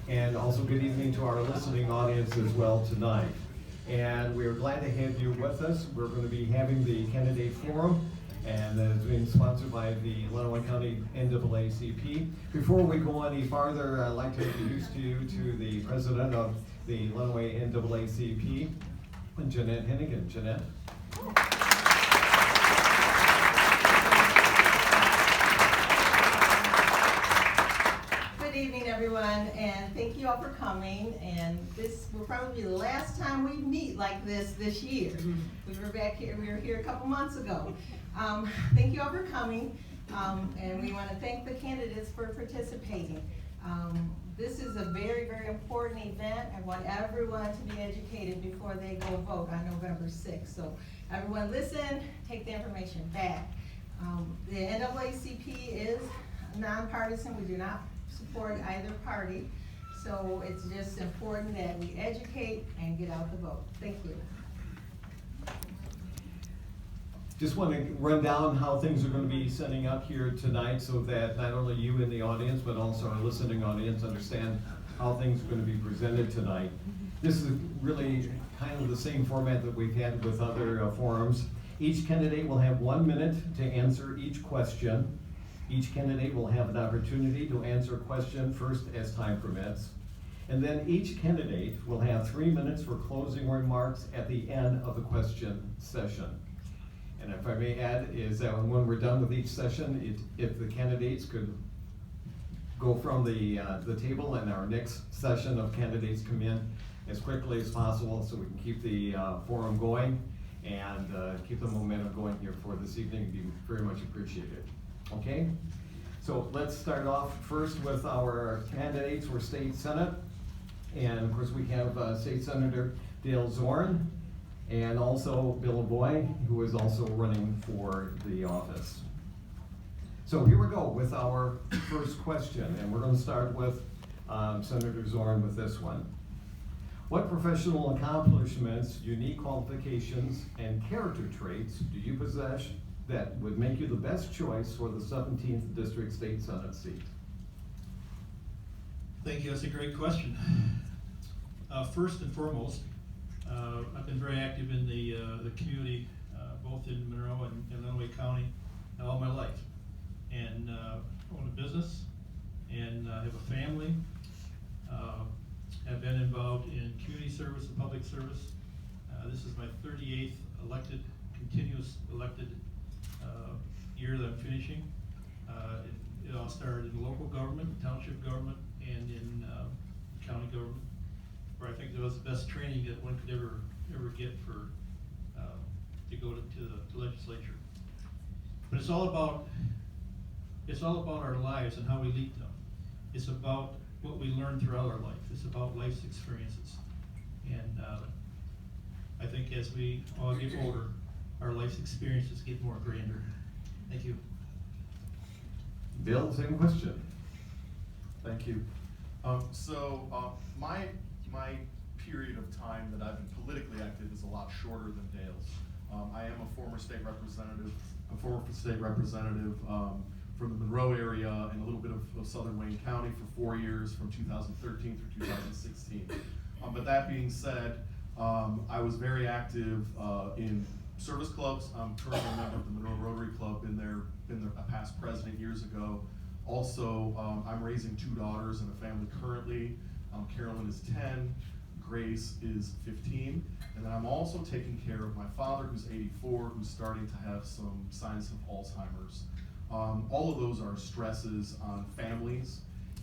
and also good evening to our listening audience as well tonight. And we are glad to have you with us. We're going to be having the candidate forum, and it's being sponsored by the Lenawee County NAACP. Before we go any farther, I'd like to introduce to you to the president of the Lenawee NAACP, Jeanette Henagan. Jeanette. Good evening, everyone, and thank you all for coming. And this will probably be the last time we meet like this year. We were here a couple months ago. Thank you all for coming, and we want to thank the candidates for participating. This is a very, very important event. I want everyone to be educated before they go vote on November 6th. So everyone listen, take the information back. The NAACP is nonpartisan. We do not support either party. So it's just important that we educate and get out the vote. Thank you. Just want to run down how things are going to be setting up here tonight so that not only you in the audience, but also our listening audience understand how things are going to be presented tonight. This is really kind of the same format that we've had with other forums. Each candidate will have 1 minute to answer each question. Each candidate will have an opportunity to answer a question first as time permits. And then each candidate will have 3 minutes for closing remarks at the end of the question session. And if I may add, is that when we're done with each session, if the candidates could go from the table and our next session of candidates come in as quickly as possible so we can keep the forum going and keep the momentum going here for this evening, would be very much appreciated. Okay, so let's start off first with our candidates for State Senate. And of course we have State Senator Dale Zorn and also Bill LaVoy, who is also running for the office. So here we go with our first question, and we're going to start with Senator Zorn with this one. What professional accomplishments, unique qualifications, and character traits do you possess that would make you the best choice for the 17th District State Senate seat? Thank you, that's a great question. First and foremost, I've been very active in the community, both in Monroe and Lenawee County all my life. And own a business, and have a family, have been involved in community service and public service. This is my 38th continuous elected year that I'm finishing. It all started in local government, township government, and in county government, where I think that was the best training that one could ever get for to go to the legislature. But it's all about our lives and how we lead them. It's about what we learn throughout our life. It's about life's experiences. And I think as we all get older, our life's experiences get more grander. Thank you. Bill, same question. Thank you. My period of time that I've been politically active is a lot shorter than Dale's. I am a former state representative from the Monroe area and a little bit of Southern Wayne County for 4 years, from 2013 through 2016. But that being said, I was very active in service clubs. I'm currently a member of the Monroe Rotary Club, been there a past president years ago. Also, I'm raising 2 daughters in a family currently. Carolyn is 10, Grace is 15, and then I'm also taking care of my father, who's 84, who's starting to have some signs of Alzheimer's. All of those are stresses on families,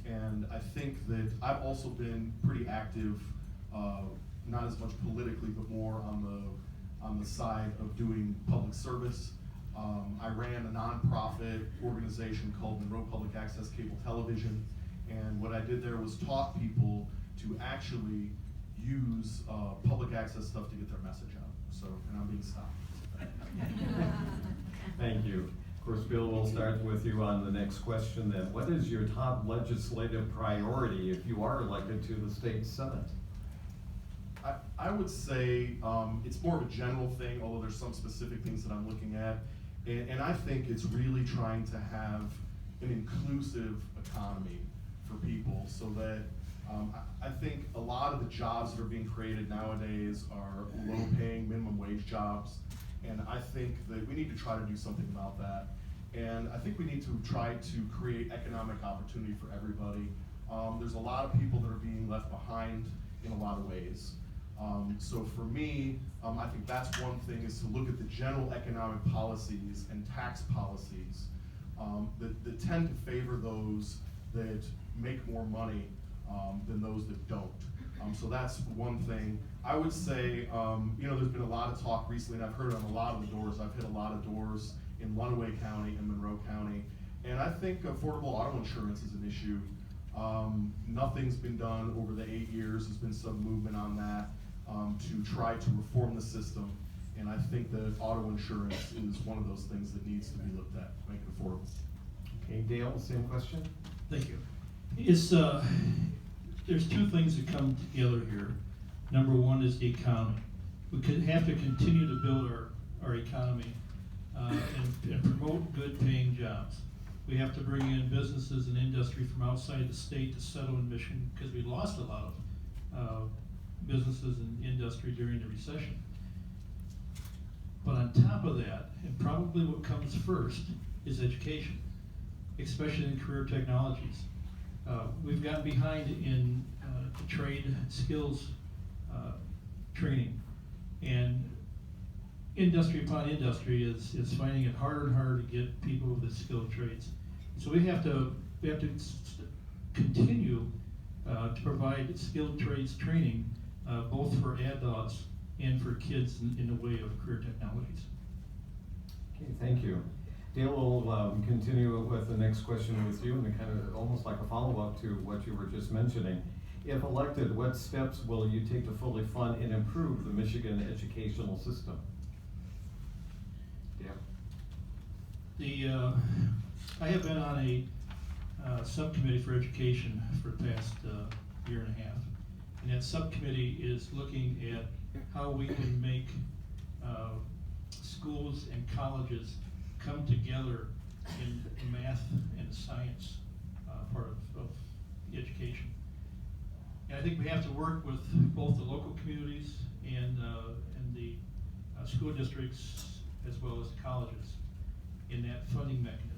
and I think that I've also been pretty active, not as much politically, but more on the side of doing public service. I ran a nonprofit organization called Monroe Public Access Cable Television, and what I did there was taught people to actually use public access stuff to get their message out. So, and I'm being stopped. Thank you. Of course, Bill, we'll start with you on the next question then. What is your top legislative priority if you are elected to the state senate? I would say it's more of a general thing, although there's some specific things that I'm looking at. And I think it's really trying to have an inclusive economy for people so that I think a lot of the jobs that are being created nowadays are low-paying minimum wage jobs, and I think that we need to try to do something about that. And I think we need to try to create economic opportunity for everybody. There's a lot of people that are being left behind in a lot of ways. So for me, I think that's one thing, is to look at the general economic policies and tax policies that tend to favor those that make more money than those that don't. So that's one thing. I would say, there's been a lot of talk recently, and I've heard on a lot of the doors. I've hit a lot of doors in Lenawee County and Monroe County, and I think affordable auto insurance is an issue. Nothing's been done over the 8 years. There's been some movement on that to try to reform the system, and I think that auto insurance is one of those things that needs to be looked at, make it affordable. Okay, Dale, same question? Thank you. There's two things that come together here. Number one is the economy. We could have to continue to build our economy and promote good paying jobs. We have to bring in businesses and industry from outside the state to settle in Michigan, because we lost a lot of businesses and industry during the recession. But on top of that, and probably what comes first, is education, especially in career technologies. We've gotten behind in trade skills training, and industry upon industry is finding it harder and harder to get people with the skilled trades. So we have to continue to provide skilled trades training, both for adults and for kids in the way of career technologies. Okay, thank you. Dale will continue with the next question with you, and kind of almost like a follow-up to what you were just mentioning. If elected, what steps will you take to fully fund and improve the Michigan educational system? Yeah. I have been on a subcommittee for education for the past year and a half, and that subcommittee is looking at how we can make schools and colleges come together in math and science part of education. And I think we have to work with both the local communities and the school districts, as well as the colleges, in that funding mechanism.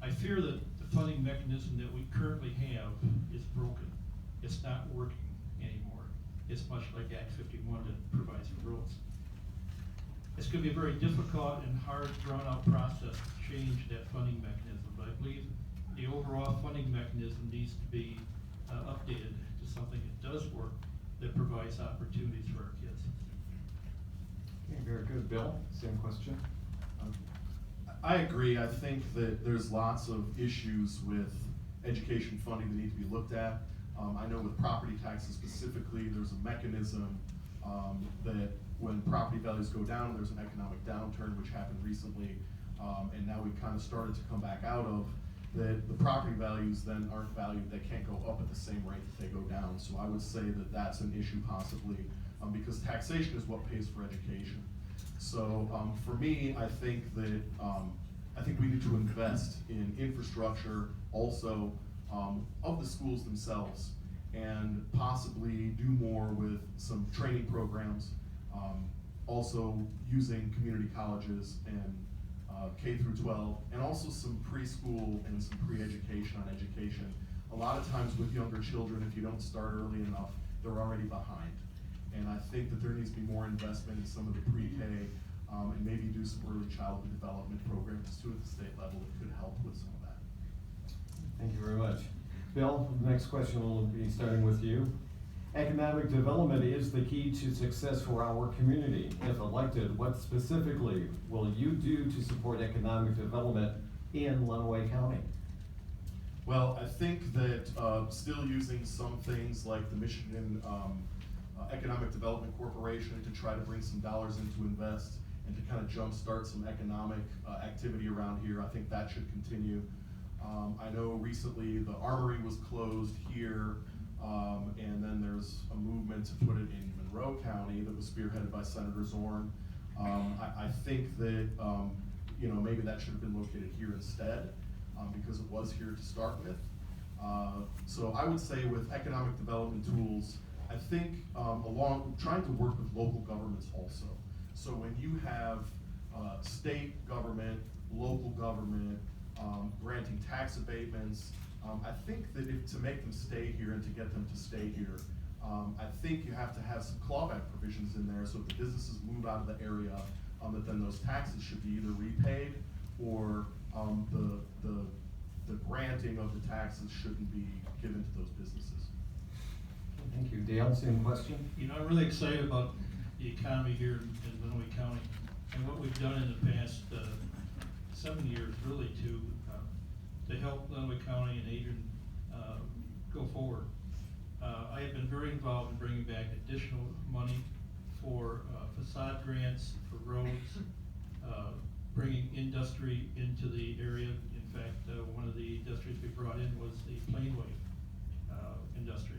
I fear that the funding mechanism that we currently have is broken. It's not working anymore. It's much like Act 51 that provides for roads. It's going to be a very difficult and hard, drawn-out process to change that funding mechanism, but I believe the overall funding mechanism needs to be updated to something that does work, that provides opportunities for our kids. Okay, very good. Bill, same question? I agree. I think that there's lots of issues with education funding that need to be looked at. I know with property taxes specifically, there's a mechanism that when property values go down, there's an economic downturn, which happened recently, and now we've kind of started to come back out of, that the property values then aren't valued, they can't go up at the same rate that they go down. So I would say that that's an issue possibly, because taxation is what pays for education. So for me, I think that we need to invest in infrastructure also of the schools themselves, and possibly do more with some training programs, also using community colleges and K through 12, and also some preschool and some pre-education on education. A lot of times with younger children, if you don't start early enough, they're already behind. And I think that there needs to be more investment in some of the pre-K, and maybe do some early childhood development programs too at the state level that could help with some of that. Thank you very much. Bill, the next question will be starting with you. Economic development is the key to success for our community. If elected, what specifically will you do to support economic development in Lenawee County? Well, I think that still using some things like the Michigan Economic Development Corporation to try to bring some dollars in to invest and to kind of jumpstart some economic activity around here, I think that should continue. I know recently the armory was closed here, and then there's a movement to put it in Monroe County that was spearheaded by Senator Zorn. I think that maybe that should have been located here instead, because it was here to start with. So I would say with economic development tools, I think along trying to work with local governments also. So when you have state government, local government, granting tax abatements, I think that to make them stay here and to get them to stay here, I think you have to have some clawback provisions in there so if the businesses move out of the area, that then those taxes should be either repaid or the granting of the taxes shouldn't be given to those businesses. Thank you. Dale, same question? You know, I'm really excited about the economy here in Lenawee County and what we've done in the past 7 years really to help Lenawee County and Adrian go forward. I have been very involved in bringing back additional money for facade grants, for roads, bringing industry into the area. In fact, one of the industries we brought in was the planeway industry.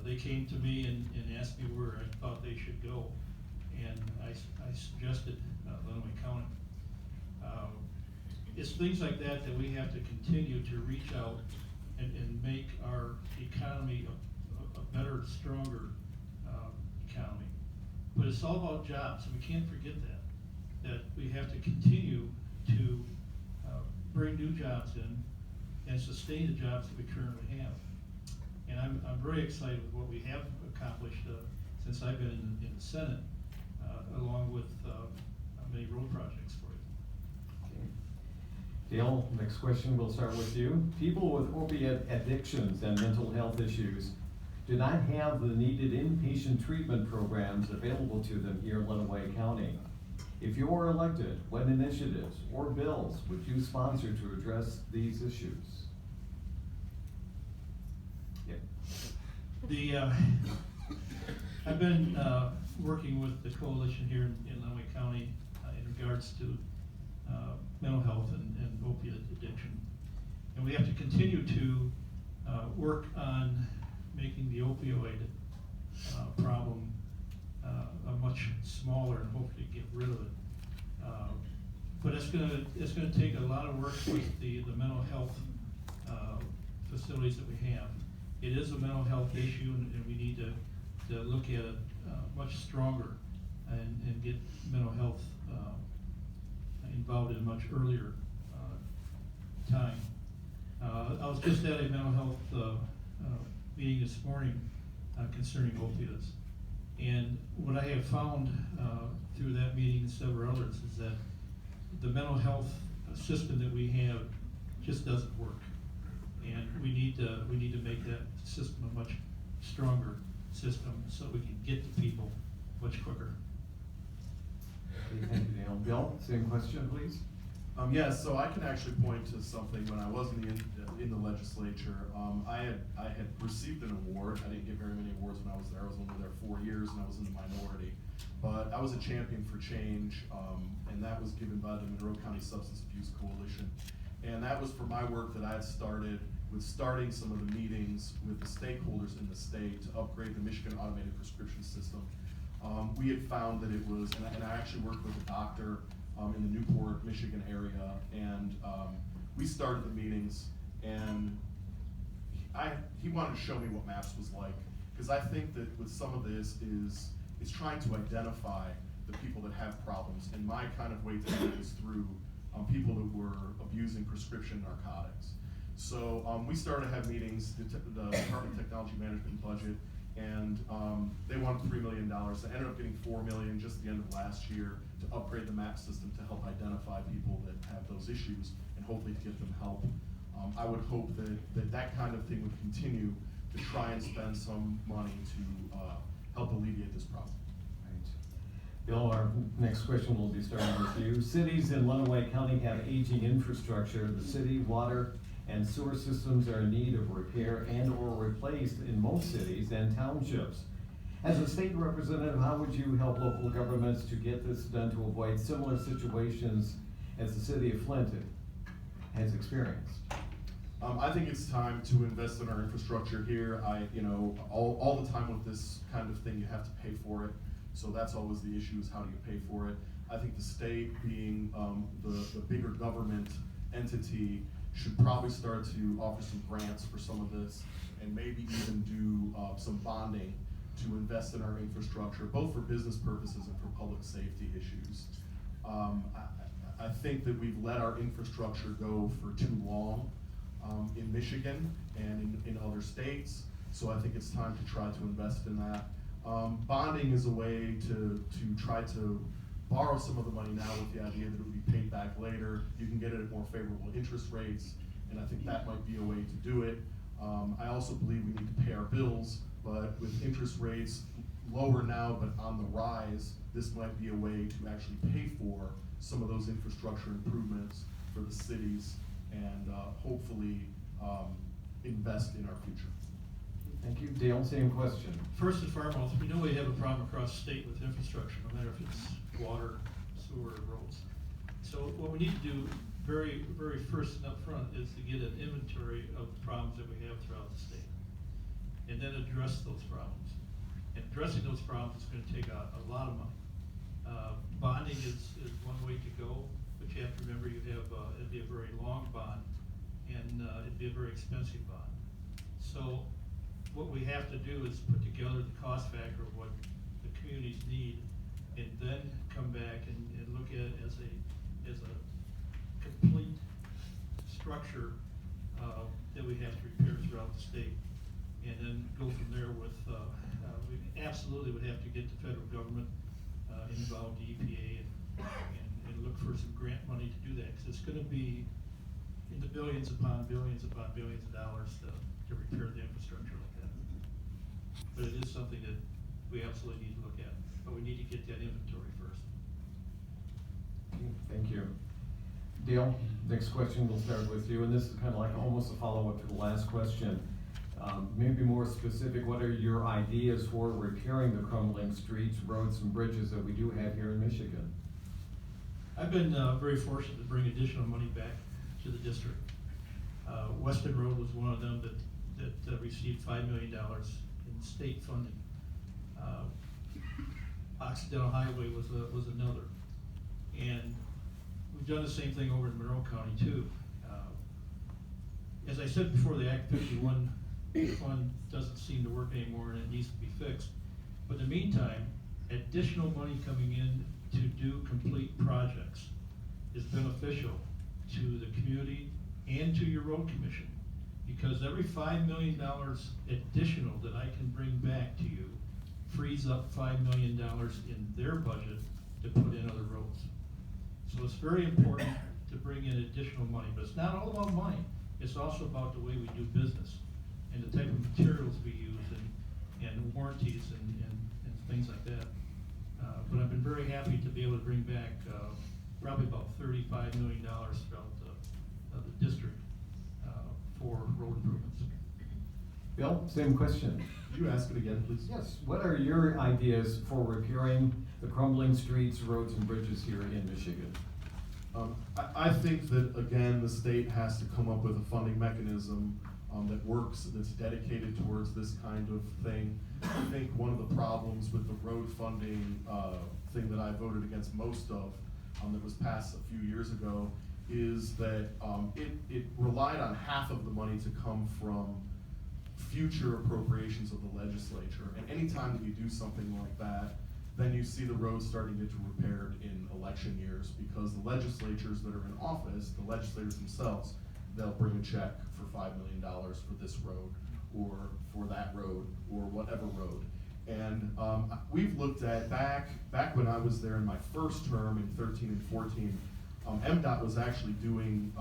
They came to me and asked me where I thought they should go, and I suggested Lenawee County. It's things like that we have to continue to reach out and make our economy a better, stronger economy. But it's all about jobs, and we can't forget that we have to continue to bring new jobs in and sustain the jobs that we currently have. And I'm very excited with what we have accomplished since I've been in the Senate, along with many road projects for you. Okay. Dale, next question, we'll start with you. People with opiate addictions and mental health issues do not have the needed inpatient treatment programs available to them here in Lenawee County. If you are elected, what initiatives or bills would you sponsor to address these issues? Yep. I've been working with the coalition here in Lenawee County in regards to mental health and opiate addiction. And we have to continue to work on making the opioid problem a much smaller and hopefully get rid of it. But it's gonna take a lot of work with the mental health facilities that we have. It is a mental health issue, and we need to look at it much stronger and get mental health involved in a much earlier time. I was just at a mental health meeting this morning concerning opiates. And what I have found through that meeting and several others is that the mental health system that we have just doesn't work. And we need to make that system a much stronger system so we can get to people much quicker. Okay, thank you, Dale. Bill, same question, please. Yes, so I can actually point to something when I was in the legislature. I had received an award. I didn't get very many awards when I was there. I was only there 4 years and I was in the minority. But I was a champion for change, and that was given by the Monroe County Substance Abuse Coalition. And that was for my work that I had started with starting some of the meetings with the stakeholders in the state to upgrade the Michigan automated prescription system. We had found that it was, and I actually worked with a doctor in the Newport, Michigan area, and we started the meetings, and he wanted to show me what MAPS was like, because I think that with some of this is trying to identify the people that have problems, and my kind of way to do it is through people that were abusing prescription narcotics. So we started to have meetings, the Department of Technology Management budget, and they wanted $3 million. They ended up getting $4 million just at the end of last year to upgrade the MAP system to help identify people that have those issues and hopefully to get them help. I would hope that kind of thing would continue to try and spend some money to help alleviate this problem. Right. Bill, our next question will be starting with you. Cities in Lenawee County have aging infrastructure. The city water and sewer systems are in need of repair and or replaced in most cities and townships. As a state representative, how would you help local governments to get this done to avoid similar situations as the city of Flint has experienced? I think it's time to invest in our infrastructure here. All the time with this kind of thing, you have to pay for it. So that's always the issue, is how do you pay for it? I think the state being the bigger government entity should probably start to offer some grants for some of this, and maybe even do some bonding to invest in our infrastructure, both for business purposes and for public safety issues. I think that we've let our infrastructure go for too long in Michigan and in other states, so I think it's time to try to invest in that. Bonding is a way to try to borrow some of the money now with the idea that it would be paid back later. You can get it at more favorable interest rates, and I think that might be a way to do it. I also believe we need to pay our bills, but with interest rates lower now but on the rise, this might be a way to actually pay for some of those infrastructure improvements for the cities and hopefully invest in our future. Thank you. Dale, same question. First and foremost, we know we have a problem across the state with infrastructure, no matter if it's water, sewer, or roads. So what we need to do very first and up front is to get an inventory of the problems that we have throughout the state, and then address those problems. And addressing those problems is gonna take a lot of money. Bonding is one way to go, but you have to remember it'd be a very long bond, and it'd be a very expensive bond. So what we have to do is put together the cost factor of what the communities need, and then come back and look at it as a complete structure that we have to repair throughout the state, and then go from there with, we absolutely would have to get the federal government involved, the EPA, and look for some grant money to do that, because it's gonna be in the billions upon billions upon billions of dollars to repair the infrastructure like that. But it is something that we absolutely need to look at, but we need to get that inventory first. Thank you. Dale, next question, we'll start with you, and this is kind of like almost a follow-up to the last question. Maybe more specific, what are your ideas for repairing the crumbling streets, roads, and bridges that we do have here in Michigan? I've been very fortunate to bring additional money back to the district. Weston Road was one of them that received $5 million in state funding. Occidental Highway was another. And we've done the same thing over in Monroe County too. As I said before, the Act 51 fund doesn't seem to work anymore and it needs to be fixed. But in the meantime, additional money coming in to do complete projects is beneficial to the community and to your road commission. Because every $5 million additional that I can bring back to you frees up $5 million in their budget to put in other roads. So it's very important to bring in additional money, but it's not all about money. It's also about the way we do business and the type of materials we use and warranties and things like that. But I've been very happy to be able to bring back probably about $35 million throughout the district for road improvements. Bill, same question. Could you ask it again, please? Yes, what are your ideas for repairing the crumbling streets, roads, and bridges here in Michigan? I think that, again, the state has to come up with a funding mechanism that works, that's dedicated towards this kind of thing. I think one of the problems with the road funding thing that I voted against most of, that was passed a few years ago, is that it relied on half of the money to come from future appropriations of the legislature. And anytime that you do something like that, then you see the roads starting to get repaired in election years, because the legislatures that are in office, the legislators themselves, they'll bring a check for $5 million for this road, or for that road, or whatever road. And we've looked at, back when I was there in my first term in 13 and 14, MDOT was actually doing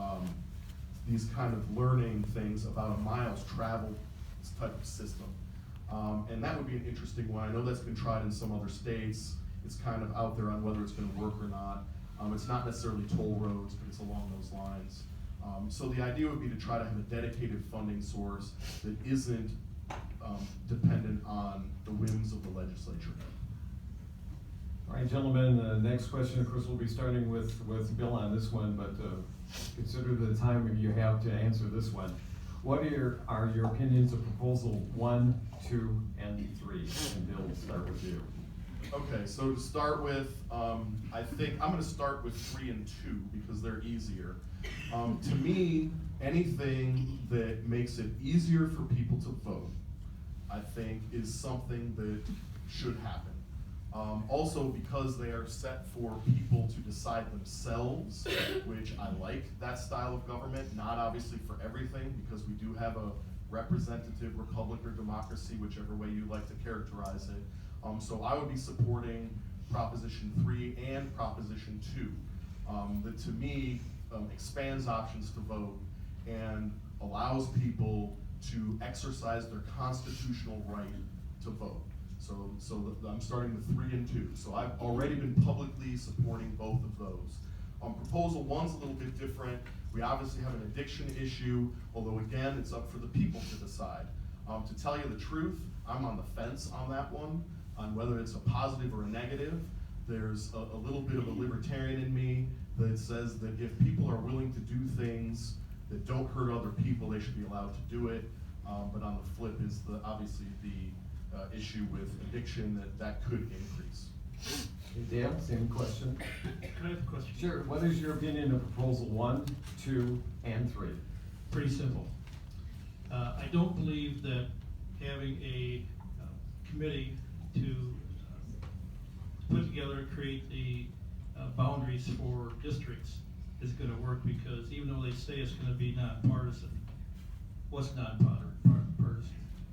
these kind of learning things about a miles traveled type of system. And that would be an interesting one. I know that's been tried in some other states. It's kind of out there on whether it's gonna work or not. It's not necessarily toll roads, but it's along those lines. So the idea would be to try to have a dedicated funding source that isn't dependent on the whims of the legislature. All right, gentlemen, the next question, of course, we'll be starting with Bill on this one, but consider the time you have to answer this one. What are your opinions of proposal 1, 2, and 3? And Bill, we'll start with you. Okay, so to start with, I think I'm gonna start with 3 and 2 because they're easier. To me, anything that makes it easier for people to vote, I think is something that should happen. Also because they are set for people to decide themselves, which I like that style of government, not obviously for everything, because we do have a representative republic or democracy, whichever way you like to characterize it. So I would be supporting Proposition 3 and Proposition 2. That to me expands options to vote and allows people to exercise their constitutional right to vote. So I'm starting with 3 and 2. So I've already been publicly supporting both of those. Proposal 1's a little bit different. We obviously have an addiction issue, although again, it's up for the people to decide. To tell you the truth, I'm on the fence on that one, on whether it's a positive or a negative. There's a little bit of a libertarian in me that says that if people are willing to do things that don't hurt other people, they should be allowed to do it. But on the flip is obviously the issue with addiction that could increase. Hey, Dale, same question. Can I have a question? Sure, what is your opinion of Proposal 1, 2, and 3? Pretty simple. I don't believe that having a committee to put together and create the boundaries for districts is gonna work, because even though they say it's gonna be nonpartisan, what's nonpartisan?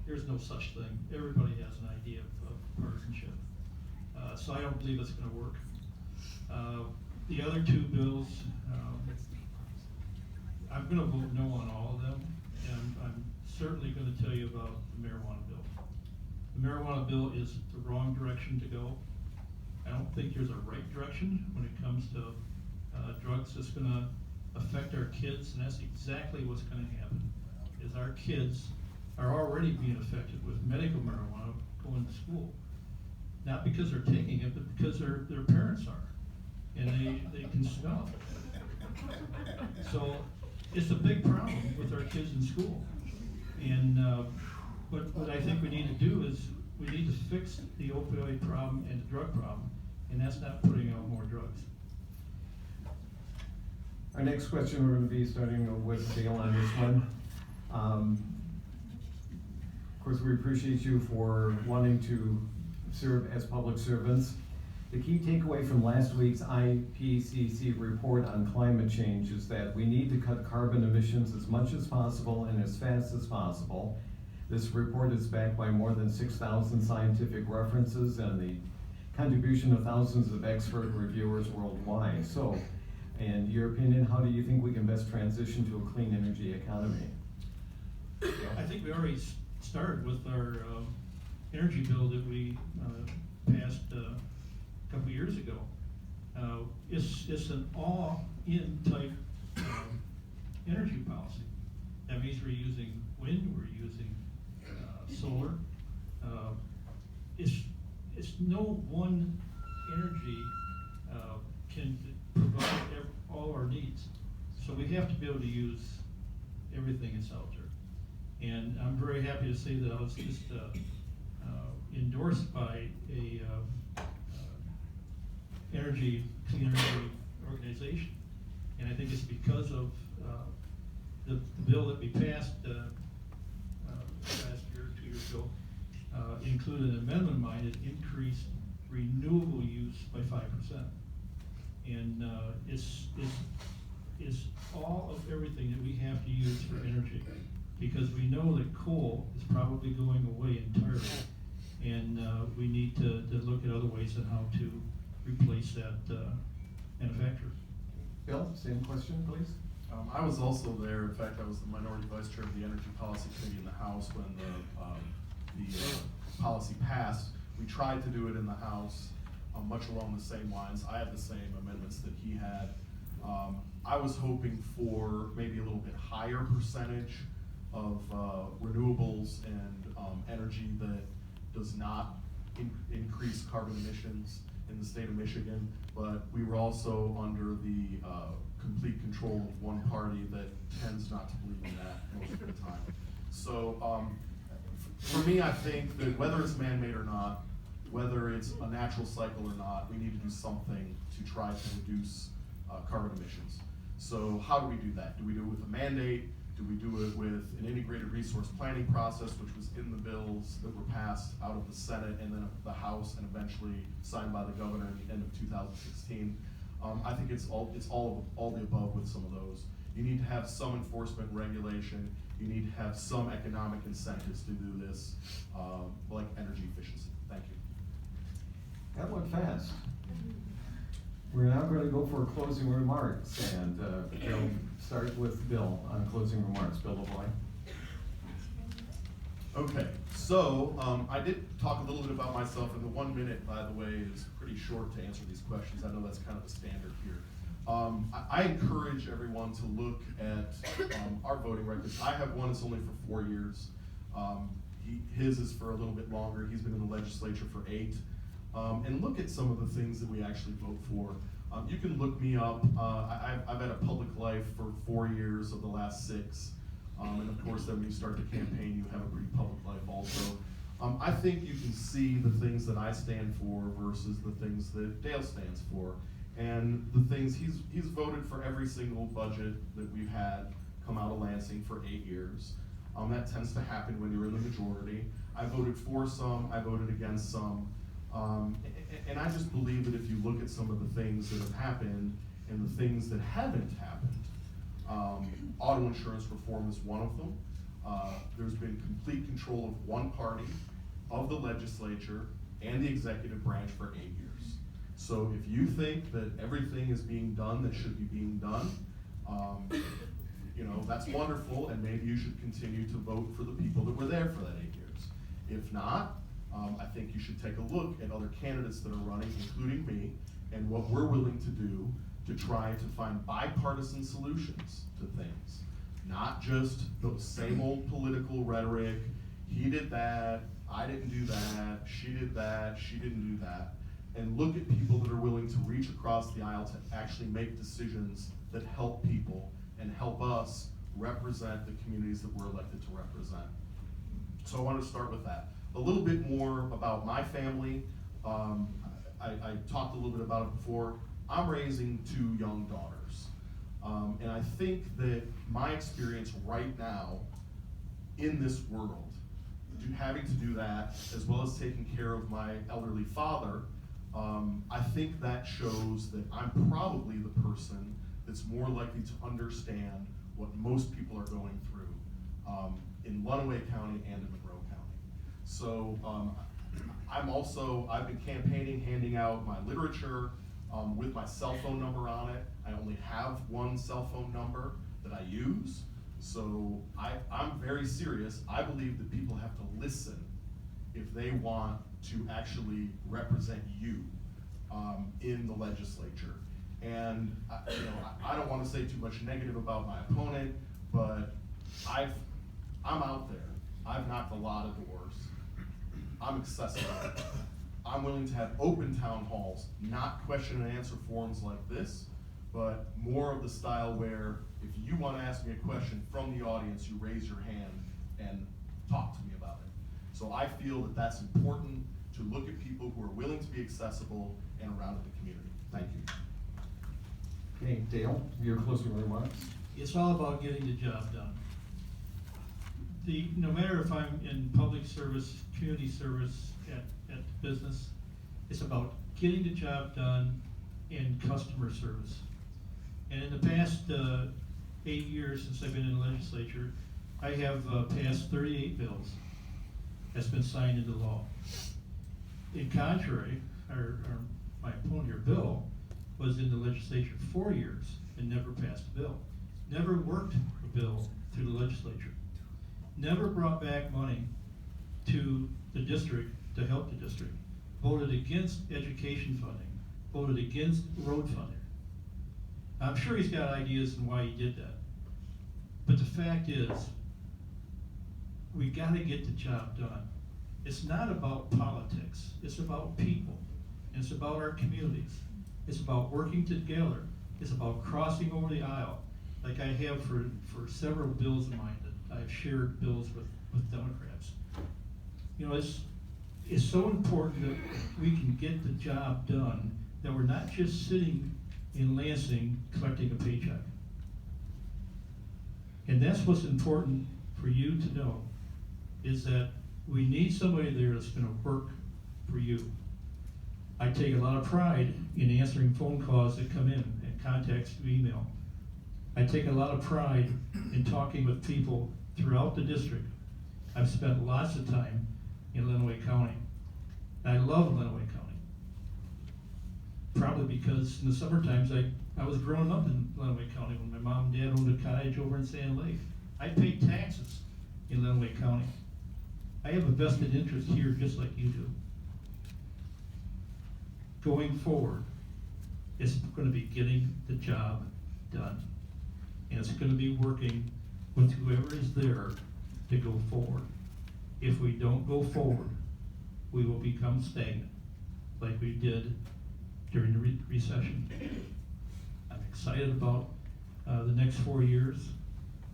There's no such thing. Everybody has an idea of partisanship. So I don't believe it's gonna work. The other 2 bills, I'm gonna vote no on all of them, and I'm certainly gonna tell you about the marijuana bill. The marijuana bill is the wrong direction to go. I don't think there's a right direction when it comes to drugs that's gonna affect our kids, and that's exactly what's gonna happen, is our kids are already being affected with medical marijuana going to school. Not because they're taking it, but because their parents are, and they can smell it. So it's a big problem with our kids in school. And what I think we need to do is we need to fix the opioid problem and the drug problem, and that's not putting out more drugs. Our next question, we're going to be starting with Dale on this one. Of course, we appreciate you for wanting to serve as public servants. The key takeaway from last week's IPCC report on climate change is that we need to cut carbon emissions as much as possible and as fast as possible. This report is backed by more than 6,000 scientific references and the contribution of thousands of expert reviewers worldwide. So, in your opinion, how do you think we can best transition to a clean energy economy? I think we already started with our energy bill that we passed a couple years ago. It's an all-in type energy policy. That means we're using wind, we're using solar. It's no one energy can provide all our needs. So we have to be able to use everything that's out there. And I'm very happy to say that I was just endorsed by a clean energy organization. And I think it's because of the bill that we passed last year, 2 years ago, included an amendment of mine that increased renewable use by 5%. And it's all of everything that we have to use for energy, because we know that coal is probably going away entirely. And we need to look at other ways on how to replace that manufacturer. Bill, same question, please. I was also there. In fact, I was the minority vice chair of the Energy Policy Committee in the House when the policy passed. We tried to do it in the House, much along the same lines. I had the same amendments that he had. I was hoping for maybe a little bit higher percentage of renewables and energy that does not increase carbon emissions in the state of Michigan, but we were also under the complete control of one party that tends not to believe in that most of the time. So for me, I think that whether it's man-made or not, whether it's a natural cycle or not, we need to do something to try to reduce carbon emissions. So how do we do that? Do we do it with a mandate? Do we do it with an integrated resource planning process, which was in the bills that were passed out of the Senate and then the House and eventually signed by the governor at the end of 2016? I think it's all the above with some of those. You need to have some enforcement regulation. You need to have some economic incentives to do this, like energy efficiency. Thank you. That went fast. We're now going to go for closing remarks, and we'll start with Bill on closing remarks. Bill LaVoy. Okay, so I did talk a little bit about myself, and the 1 minute, by the way, is pretty short to answer these questions. I know that's kind of a standard here. I encourage everyone to look at our voting records. I have one that's only for 4 years. His is for a little bit longer. He's been in the legislature for 8. And look at some of the things that we actually vote for. You can look me up. I've had a public life for 4 years of the last 6. And of course, then when you start the campaign, you have a pretty public life also. I think you can see the things that I stand for versus the things that Dale stands for. And the things, he's voted for every single budget that we've had come out of Lansing for 8 years. That tends to happen when you're in the majority. I voted for some, I voted against some. And I just believe that if you look at some of the things that have happened and the things that haven't happened, auto insurance reform is one of them. There's been complete control of one party, of the legislature, and the executive branch for 8 years. So if you think that everything is being done that should be being done, you know, that's wonderful, and maybe you should continue to vote for the people that were there for that 8 years. If not, I think you should take a look at other candidates that are running, including me, and what we're willing to do to try to find bipartisan solutions to things. Not just the same old political rhetoric, he did that, I didn't do that, she did that, she didn't do that. And look at people that are willing to reach across the aisle to actually make decisions that help people and help us represent the communities that we're elected to represent. So I want to start with that. A little bit more about my family. I talked a little bit about it before. I'm raising 2 young daughters. And I think that my experience right now in this world, having to do that, as well as taking care of my elderly father, I think that shows that I'm probably the person that's more likely to understand what most people are going through in Lenawee County and in Monroe County. So I've been campaigning, handing out my literature with my cell phone number on it. I only have one cell phone number that I use. So I'm very serious. I believe that people have to listen if they want to actually represent you in the legislature. And I don't want to say too much negative about my opponent, but I'm out there. I've knocked a lot of doors. I'm accessible. I'm willing to have open town halls, not question and answer forums like this, but more of the style where if you want to ask me a question from the audience, you raise your hand and talk to me about it. So I feel that that's important to look at people who are willing to be accessible and around in the community. Thank you. Okay, Dale, your closing remarks. It's all about getting the job done. No matter if I'm in public service, community service, at business, it's about getting the job done in customer service. And in the past 8 years since I've been in the legislature, I have passed 38 bills that's been signed into law. In contrary, my opponent here, Bill, was in the legislature 4 years and never passed a bill. Never worked a bill through the legislature. Never brought back money to the district to help the district. Voted against education funding. Voted against road funding. I'm sure he's got ideas on why he did that. But the fact is, we gotta get the job done. It's not about politics, it's about people. And it's about our communities. It's about working together. It's about crossing over the aisle, like I have for several bills of mine that I've shared bills with Democrats. You know, is so important that we can get the job done, that we're not just sitting in Lansing collecting a paycheck. And that's what's important for you to know, is that we need somebody there that's gonna work for you. I take a lot of pride in answering phone calls that come in and contacts through email. I take a lot of pride in talking with people throughout the district. I've spent lots of time in Lenawee County. I love Lenawee County. Probably because in the summer times I was growing up in Lenawee County when my mom and dad owned a cottage over in Sand Lake. I paid taxes in Lenawee County. I have a vested interest here just like you do. Going forward, it's gonna be getting the job done. And it's gonna be working with whoever is there to go forward. If we don't go forward, we will become stagnant, like we did during the recession. I'm excited about the next 4 years.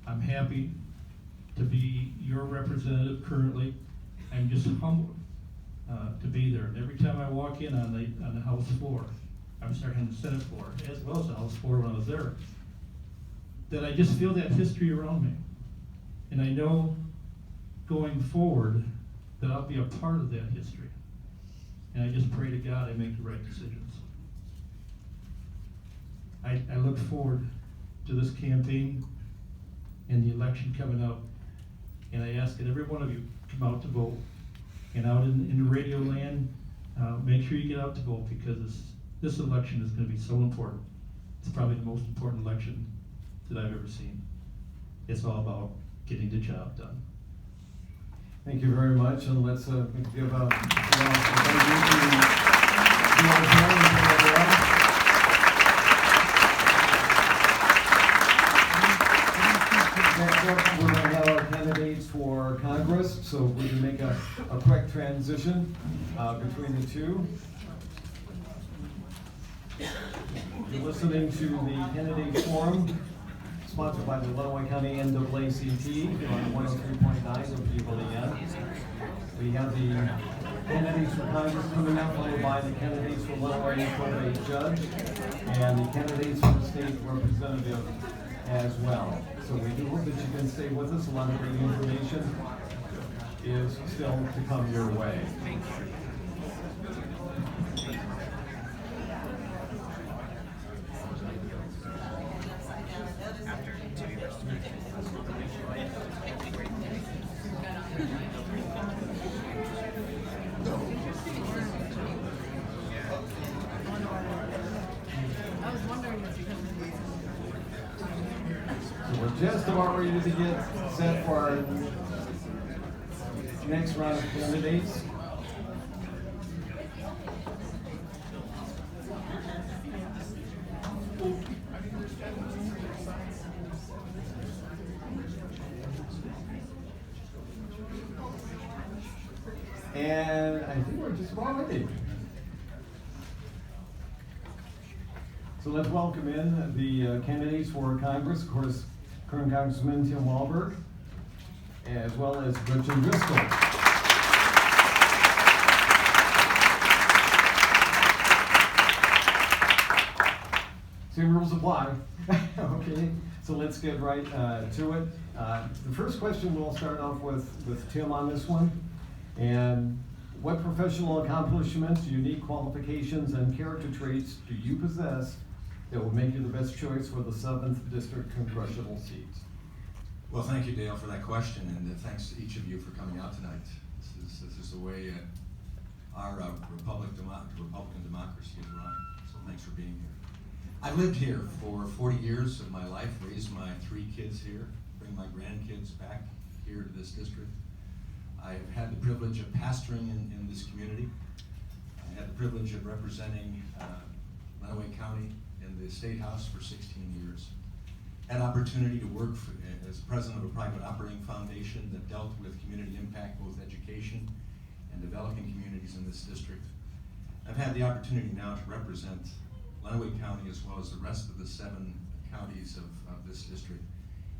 I'm happy to be your representative currently. I'm just humbled to be there. And every time I walk in on the House floor, I'm sorry, on the Senate floor, as well as the House floor when I was there, that I just feel that history around me. And I know going forward that I'll be a part of that history. And I just pray to God I make the right decisions. I look forward to this campaign and the election coming up. And I ask that every one of you come out to vote. And out in the radio land, make sure you get out to vote, because this election is going to be so important. It's probably the most important election that I've ever seen. It's all about getting the job done. Thank you very much, and let's give a thank you to Next up, we're going to have our candidates for Congress, so we can make a quick transition between the two. You're listening to the candidate forum, sponsored by the Lenawee County NAACP on 103.9 of WLEN. We have the candidates for Congress coming up, followed by the candidates for Lenawee Probate Judge, and the candidates for the state representative as well. So we do hope that you can stay with us. A lot of great information is still to come your way. Just about ready to get set for our next round of candidates. And I think we're just about ready. So let's welcome in the candidates for Congress. Of course, current Congressman Tim Walberg, as well as Gretchen Driskell. Same rules apply. Okay, so let's get right to it. The first question we'll start off with Tim on this one. And what professional accomplishments, unique qualifications, and character traits do you possess that will make you the best choice for the 7th District Congressional seat? Well, thank you, Dale, for that question, and thanks to each of you for coming out tonight. This is the way our Republican democracy is run, so thanks for being here. I've lived here for 40 years of my life, raised my 3 kids here, bring my grandkids back here to this district. I've had the privilege of pastoring in this community. I had the privilege of representing Lenawee County in the State House for 16 years. Had opportunity to work as president of a private operating foundation that dealt with community impact, both education and developing communities in this district. I've had the opportunity now to represent Lenawee County as well as the rest of the 7 counties of this district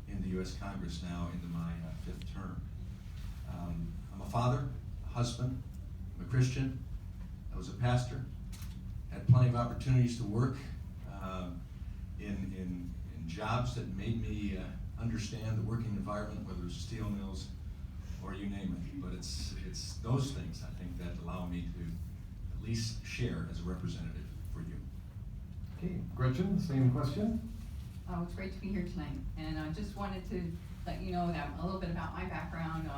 in the U.S. Congress now into my 5th term. I'm a father, a husband, I'm a Christian. I was a pastor. Had plenty of opportunities to work in jobs that made me understand the working environment, whether it's steel mills or you name it. But it's those things, I think, that allow me to at least share as a representative for you. Okay, Gretchen, same question? Oh, it's great to be here tonight, and I just wanted to let you know that a little bit about my background.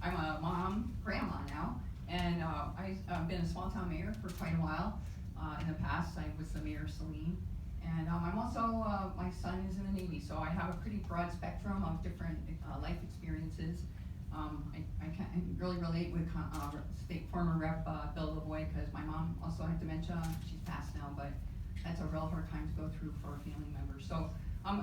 I'm a mom, grandma now, and I've been a small town mayor for quite a while. In the past, I was the mayor of Siena, and I'm also, my son is in the Navy, so I have a pretty broad spectrum of different life experiences. I can really relate with former Rep. Bill LaVoy, because my mom also had dementia. She's passed now, but that's a real hard time to go through for a family member. So,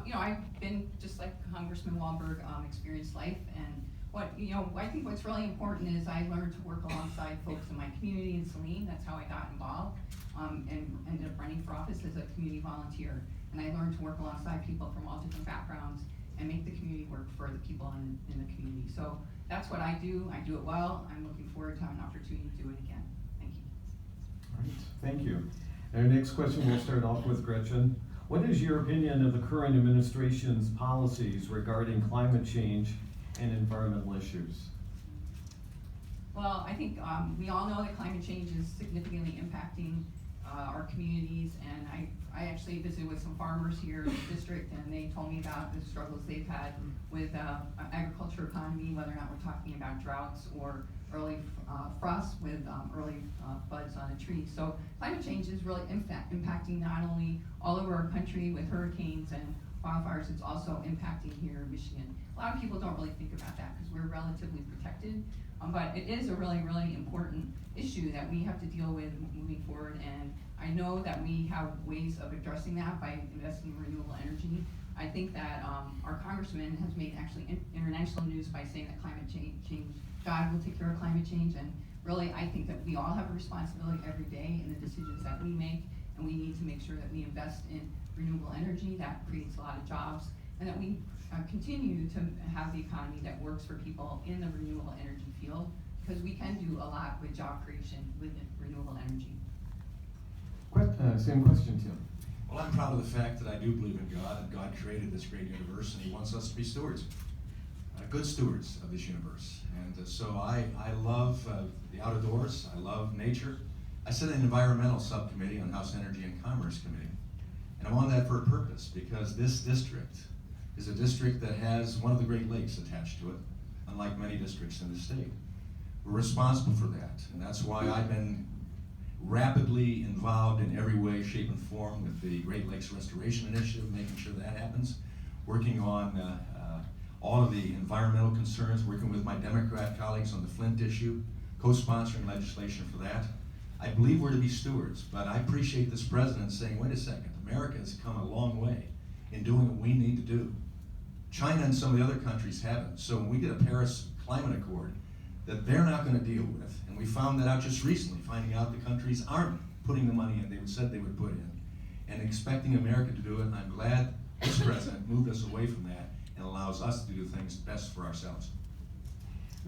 you know, I've been, just like Congressman Walberg, experienced life, and I think what's really important is I learned to work alongside folks in my community in Siena. That's how I got involved, and ended up running for office as a community volunteer. And I learned to work alongside people from all different backgrounds and make the community work for the people in the community. So that's what I do. I do it well. I'm looking forward to having an opportunity to do it again. Thank you. All right, thank you. And our next question, we'll start off with Gretchen. What is your opinion of the current administration's policies regarding climate change and environmental issues? Well, I think we all know that climate change is significantly impacting our communities, and I actually visited with some farmers here in the district, and they told me about the struggles they've had with agriculture economy, whether or not we're talking about droughts or early frost with early buds on a tree. So climate change is really impacting not only all over our country with hurricanes and wildfires, it's also impacting here in Michigan. A lot of people don't really think about that because we're relatively protected, but it is a really, really important issue that we have to deal with moving forward. And I know that we have ways of addressing that by investing in renewable energy. I think that our congressman has made actually international news by saying that climate change, God will take care of climate change. And really, I think that we all have a responsibility every day in the decisions that we make, and we need to make sure that we invest in renewable energy. That creates a lot of jobs, and that we continue to have the economy that works for people in the renewable energy field, because we can do a lot with job creation with renewable energy. Same question, Tim. Well, I'm proud of the fact that I do believe in God, and God created this great universe, and He wants us to be stewards, good stewards of this universe. And so I love the outdoors. I love nature. I sit in an environmental subcommittee on House Energy and Commerce Committee, and I'm on that for a purpose, because this district is a district that has one of the Great Lakes attached to it, unlike many districts in the state. We're responsible for that, and that's why I've been rapidly involved in every way, shape, and form with the Great Lakes Restoration Initiative, making sure that happens, working on all of the environmental concerns, working with my Democrat colleagues on the Flint issue, co-sponsoring legislation for that. I believe we're to be stewards, but I appreciate this president saying, wait a second, America has come a long way in doing what we need to do. China and some of the other countries haven't. So when we get a Paris Climate Accord that they're not going to deal with, and we found that out just recently, finding out the countries aren't putting the money in they said they would put in, and expecting America to do it, and I'm glad this president moved us away from that and allows us to do things best for ourselves.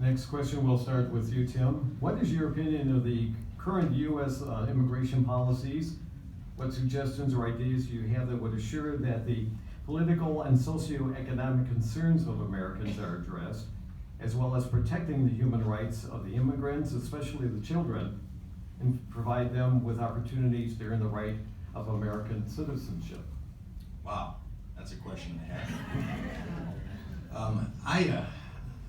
Next question, we'll start with you, Tim. What is your opinion of the current U.S. Immigration policies? What suggestions or ideas do you have that would assure that the political and socioeconomic concerns of Americans are addressed, as well as protecting the human rights of the immigrants, especially the children, and provide them with opportunities to earn the right of American citizenship? Wow, that's a question and a half.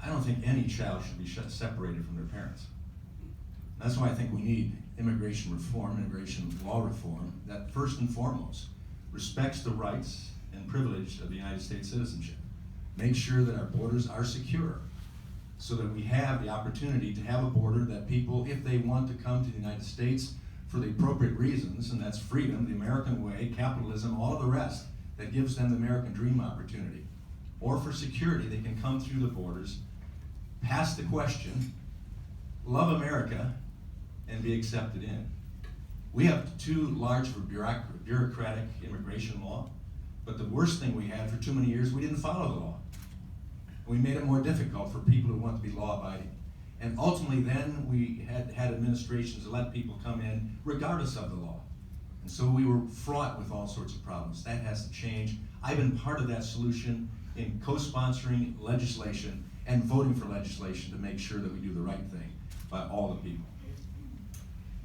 I don't think any child should be separated from their parents. That's why I think we need immigration reform, immigration law reform, that first and foremost respects the rights and privilege of the United States citizenship. Make sure that our borders are secure, so that we have the opportunity to have a border that people, if they want to come to the United States for the appropriate reasons, and that's freedom, the American way, capitalism, all of the rest, that gives them the American dream opportunity, or for security, they can come through the borders, pass the question, love America, and be accepted in. We have too large of a bureaucratic immigration law, but the worst thing we had for too many years, we didn't follow the law. We made it more difficult for people who want to be law-abiding. And ultimately then we had administrations that let people come in regardless of the law. And so we were fraught with all sorts of problems. That has to change. I've been part of that solution in co-sponsoring legislation and voting for legislation to make sure that we do the right thing by all the people.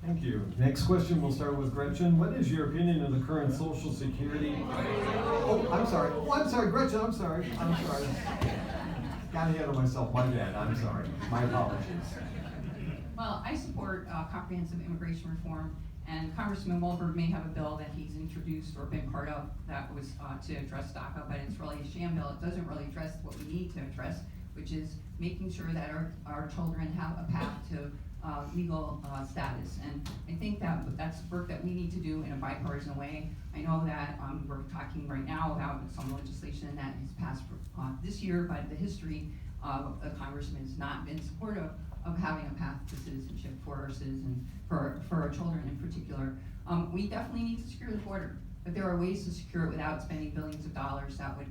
Thank you. Next question, we'll start with Gretchen. What is your opinion of the current Social Security? Oh, I'm sorry. Oh, I'm sorry, Gretchen, I'm sorry. Got ahead of myself, my bad, I'm sorry. My apologies. Well, I support comprehensive immigration reform, and Congressman Walberg may have a bill that he's introduced or been part of that was to address DACA, but it's really a sham bill. It doesn't really address what we need to address, which is making sure that our children have a path to legal status. And I think that's work that we need to do in a bipartisan way. I know that we're talking right now about some legislation that has passed this year, but the history of the congressman has not been supportive of having a path to citizenship for our citizens, for our children in particular. We definitely need to secure the border, but there are ways to secure it without spending billions of dollars that would,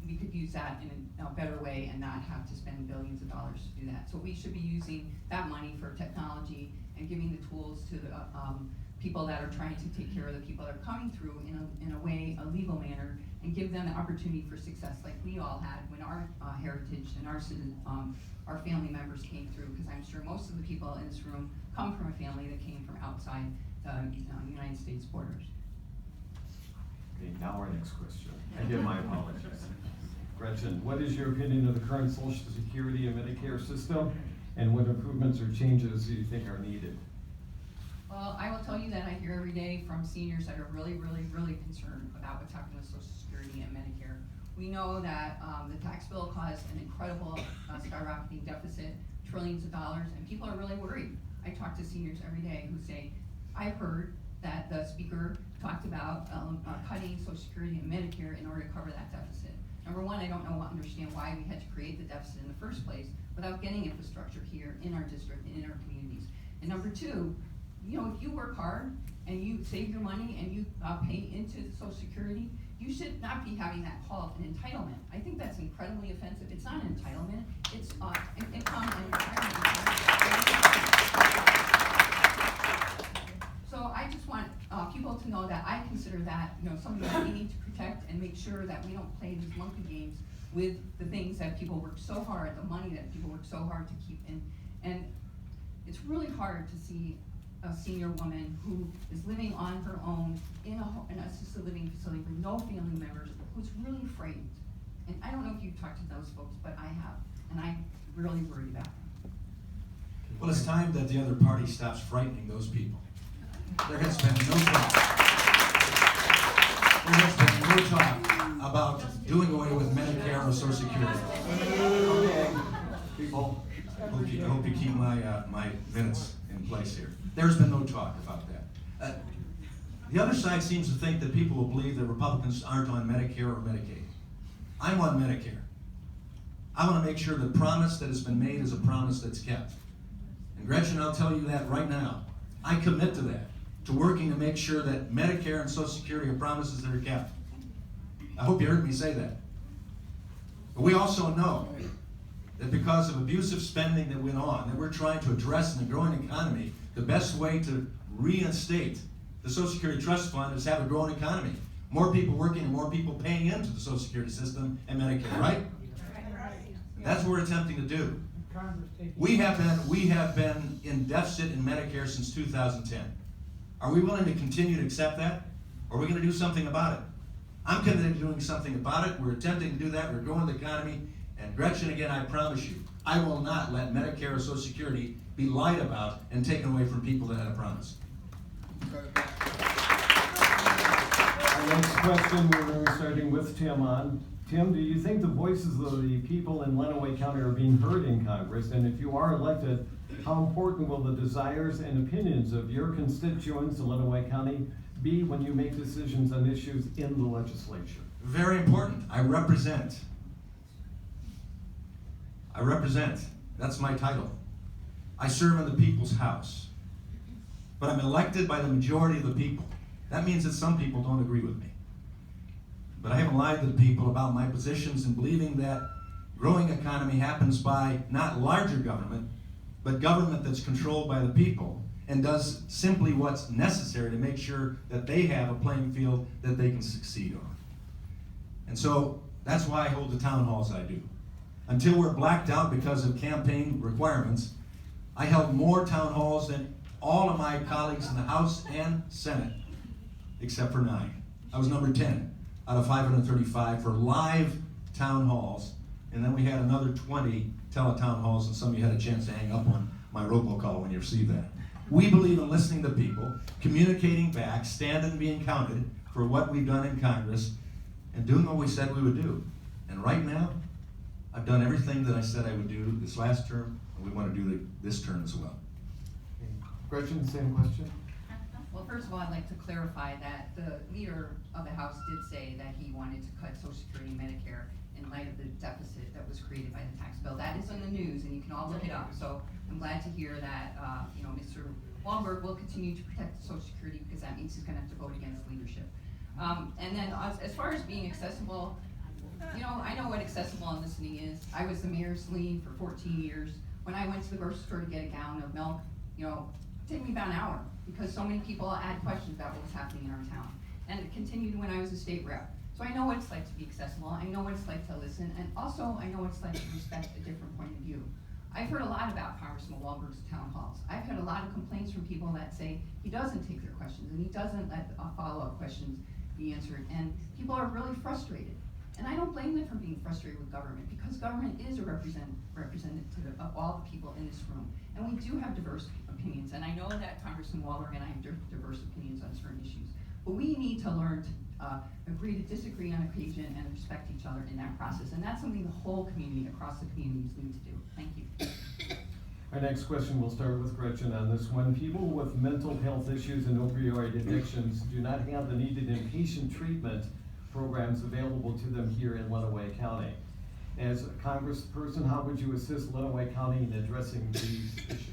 we could use that in a better way and not have to spend billions of dollars to do that. So we should be using that money for technology and giving the tools to the people that are trying to take care of the people that are coming through in a way, a legal manner, and give them the opportunity for success like we all had when our heritage and our family members came through, because I'm sure most of the people in this room come from a family that came from outside the United States borders. Okay, now our next question. Again, my apologies. Gretchen, what is your opinion of the current Social Security and Medicare system, and what improvements or changes do you think are needed? Well, I will tell you that I hear every day from seniors that are really, really, really concerned about what's happening with Social Security and Medicare. We know that the tax bill caused an incredible skyrocketing deficit, trillions of dollars, and people are really worried. I talk to seniors every day who say, I've heard that the speaker talked about cutting Social Security and Medicare in order to cover that deficit. Number one, I don't understand why we had to create the deficit in the first place without getting infrastructure here in our district and in our communities. And number two, you know, if you work hard and you save your money and you pay into Social Security, you should not be having that called an entitlement. I think that's incredibly offensive. It's not an entitlement, it's income and retirement. So I just want people to know that I consider that, you know, something that we need to protect and make sure that we don't play these monkey games with the things that people work so hard, the money that people work so hard to keep in. And it's really hard to see a senior woman who is living on her own in an assisted living facility with no family members, who's really frightened. And I don't know if you've talked to those folks, but I have, and I'm really worried about them. Well, it's time that the other party stops frightening those people. There has been no talk. There has been no talk about doing away with Medicare or Social Security. Okay, people. I hope you keep my minutes in place here. There's been no talk about that. The other side seems to think that people will believe that Republicans aren't on Medicare or Medicaid. I'm on Medicare. I want to make sure the promise that has been made is a promise that's kept. And Gretchen, I'll tell you that right now. I commit to that, to working to make sure that Medicare and Social Security are promises that are kept. I hope you heard me say that. But we also know that because of abusive spending that went on, that we're trying to address in the growing economy, the best way to reinstate the Social Security Trust Fund is have a growing economy. More people working and more people paying into the Social Security system and Medicare, right? That's what we're attempting to do. We have been in deficit in Medicare since 2010. Are we willing to continue to accept that? Or are we going to do something about it? I'm committed to doing something about it. We're attempting to do that. We're growing the economy. And Gretchen, again, I promise you, I will not let Medicare or Social Security be lied about and taken away from people that had a promise. Our next question, we're going to be starting with Tim on. Tim, do you think the voices of the people in Lenawee County are being heard in Congress? And if you are elected, how important will the desires and opinions of your constituents in Lenawee County be when you make decisions on issues in the legislature? Very important. I represent. That's my title. I serve in the people's house. But I'm elected by the majority of the people. That means that some people don't agree with me. But I haven't lied to the people about my positions in believing that growing economy happens by not larger government, but government that's controlled by the people and does simply what's necessary to make sure that they have a playing field that they can succeed on. And so that's why I hold the town halls I do. Until we're blacked out because of campaign requirements, I held more town halls than all of my colleagues in the House and Senate, except for 9. I was number 10 out of 535 for live town halls, and then we had another 20 teletown halls, and some of you had a chance to hang up on my robocall when you received that. We believe in listening to people, communicating back, standing being counted for what we've done in Congress, and doing what we said we would do. And right now, I've done everything that I said I would do this last term, and we want to do this term as well. Okay. Gretchen, same question? Well, first of all, I'd like to clarify that the leader of the House did say that he wanted to cut Social Security and Medicare in light of the deficit that was created by the tax bill. That is in the news, and you can all look it up. So I'm glad to hear that, Mr. Walberg will continue to protect Social Security, because that means he's gonna have to vote against leadership. And then as far as being accessible, I know what accessible and listening is. I was the mayor's lead for 14 years. When I went to the grocery store to get a gallon of milk, it took me about an hour, because so many people had questions about what was happening in our town. And it continued when I was a state rep. So I know what it's like to be accessible, I know what it's like to listen, and also I know what it's like to respect a different point of view. I've heard a lot about Congressman Walberg's town halls. I've had a lot of complaints from people that say he doesn't take their questions, and he doesn't let follow-up questions be answered, and people are really frustrated. And I don't blame them for being frustrated with government, because government is a representative of all the people in this room. And we do have diverse opinions, and I know that Congressman Walberg and I have diverse opinions on certain issues. But we need to learn to agree to disagree on occasion and respect each other in that process. And that's something the whole community, across the communities, need to do. Thank you. Our next question, we'll start with Gretchen on this one. People with mental health issues and opioid addictions do not have the needed inpatient treatment programs available to them here in Lenawee County. As a congressperson, how would you assist Lenawee County in addressing these issues?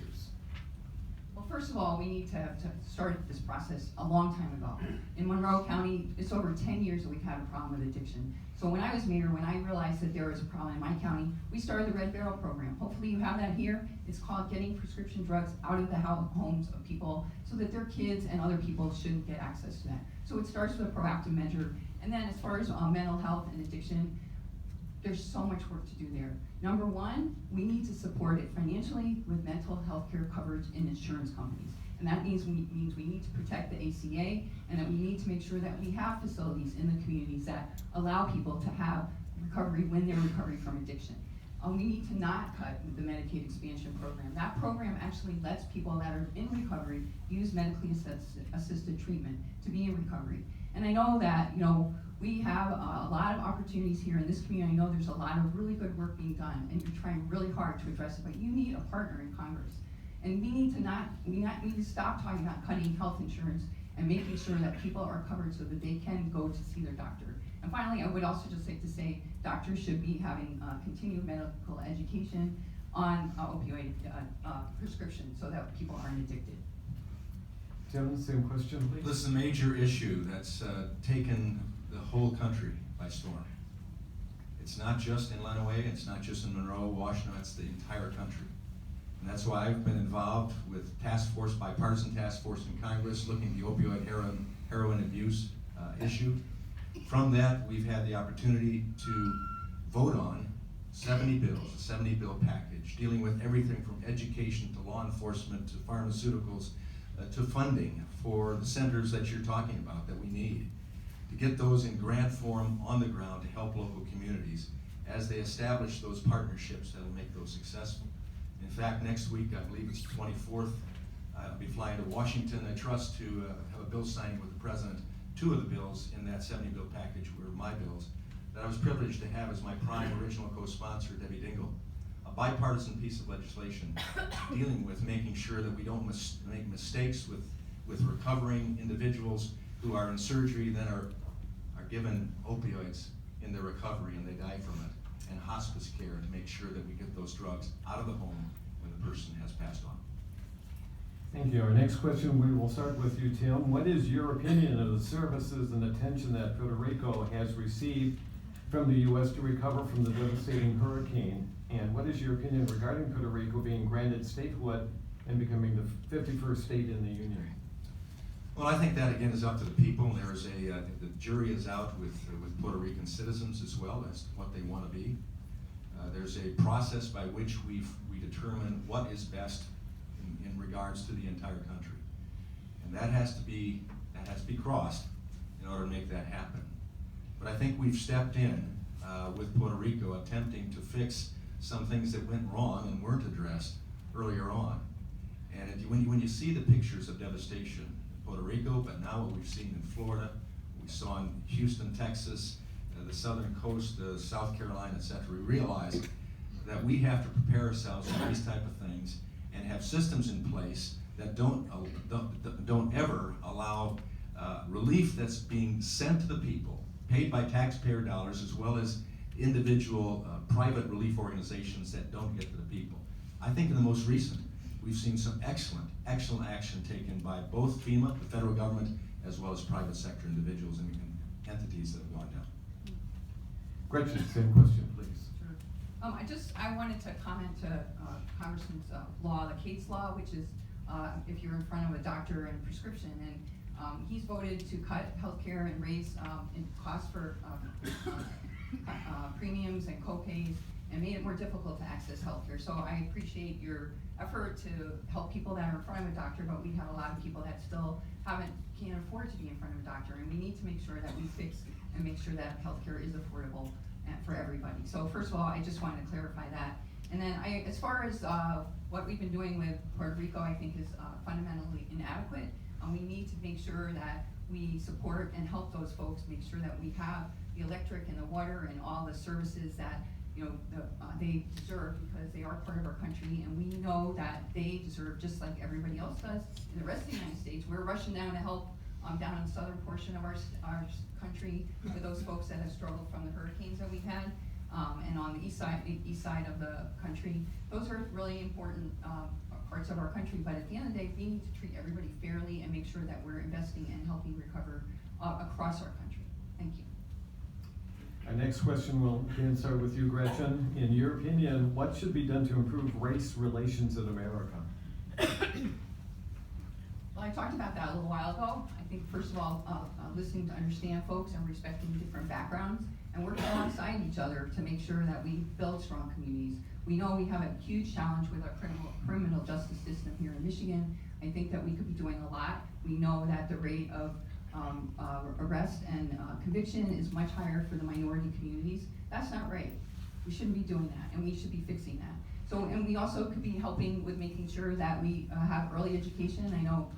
Well, first of all, we need to have started this process a long time ago. In Monroe County, it's over 10 years that we've had a problem with addiction. So when I was mayor, when I realized that there was a problem in my county, we started the Red Barrel program. Hopefully you have that here. It's called Getting Prescription Drugs Out of the Homes of People, so that their kids and other people shouldn't get access to that. So it starts with a proactive measure. And then as far as mental health and addiction, there's so much work to do there. Number one, we need to support it financially with mental health care coverage in insurance companies. And that means we need to protect the ACA, and that we need to make sure that we have facilities in the communities that allow people to have recovery when they're recovering from addiction. We need to not cut the Medicaid expansion program. That program actually lets people that are in recovery use medically assisted treatment to be in recovery. And I know that, we have a lot of opportunities here in this community. I know there's a lot of really good work being done, and you're trying really hard to address it, but you need a partner in Congress. And we need to stop talking about cutting health insurance and making sure that people are covered so that they can go to see their doctor. And finally, I would also just like to say doctors should be having continued medical education on opioid prescriptions so that people aren't addicted. Tim, same question, please. This is a major issue that's taken the whole country by storm. It's not just in Lenawee, it's not just in Monroe, Washington, it's the entire country. And that's why I've been involved with bipartisan task force in Congress, looking at the opioid heroin abuse issue. From that, we've had the opportunity to vote on 70 bills, a 70 bill package, dealing with everything from education to law enforcement to pharmaceuticals to funding for the centers that you're talking about that we need, to get those in grant form on the ground to help local communities as they establish those partnerships that will make those successful. In fact, next week, I believe it's the 24th, I'll be flying to Washington, I trust, to have a bill signing with the president. 2 of the bills in that 70 bill package were my bills that I was privileged to have as my prime original co-sponsor, Debbie Dingell. A bipartisan piece of legislation dealing with making sure that we don't make mistakes with recovering individuals who are in surgery, then are given opioids in their recovery and they die from it, and hospice care to make sure that we get those drugs out of the home when the person has passed on. Thank you. Our next question, we will start with you, Tim. What is your opinion of the services and attention that Puerto Rico has received from the U.S. to recover from the devastating hurricane And what is your opinion regarding Puerto Rico being granted statehood and becoming the 51st state in the Union? Well, I think that again is up to the people. There's the jury is out with Puerto Rican citizens as well as to what they want to be. There's a process by which we determine what is best in regards to the entire country. And that has to be crossed in order to make that happen. But I think we've stepped in with Puerto Rico attempting to fix some things that went wrong and weren't addressed earlier on. And when you see the pictures of devastation in Puerto Rico, but now what we've seen in Florida, we saw in Houston, Texas, the southern coast, South Carolina, etc., we realize that we have to prepare ourselves for these type of things and have systems in place that don't ever allow relief that's being sent to the people, paid by taxpayer dollars, as well as individual private relief organizations that don't get to the people. I think in the most recent, we've seen some excellent action taken by both FEMA, the federal government, as well as private sector individuals and entities that have gone down. Gretchen, same question, please. Sure. I wanted to comment to Congressman's law, the Cates law, which is if you're in front of a doctor and prescription, and he's voted to cut healthcare and raise costs for premiums and co-pays and made it more difficult to access healthcare. So I appreciate your effort to help people that are in front of a doctor, but we have a lot of people that still can't afford to be in front of a doctor, and we need to make sure that we fix and make sure that healthcare is affordable for everybody. So first of all, I just wanted to clarify that. And then as far as what we've been doing with Puerto Rico, I think is fundamentally inadequate. We need to make sure that we support and help those folks, make sure that we have the electric and the water and all the services that they deserve, because they are part of our country, and we know that they deserve just like everybody else does in the rest of the United States. We're rushing down to help down in the southern portion of our country with those folks that have struggled from the hurricanes that we've had, and on the east side of the country. Those are really important parts of our country, but at the end of the day, we need to treat everybody fairly and make sure that we're investing and helping recover across our country. Thank you. Our next question will again start with you, Gretchen. In your opinion, what should be done to improve race relations in America? Well, I talked about that a little while ago. I think, first of all, listening to understand folks and respecting different backgrounds and working alongside each other to make sure that we build strong communities. We know we have a huge challenge with our criminal justice system here in Michigan. I think that we could be doing a lot. We know that the rate of arrest and conviction is much higher for the minority communities. That's not right. We shouldn't be doing that, and we should be fixing that. So, and we also could be helping with making sure that we have early education. I know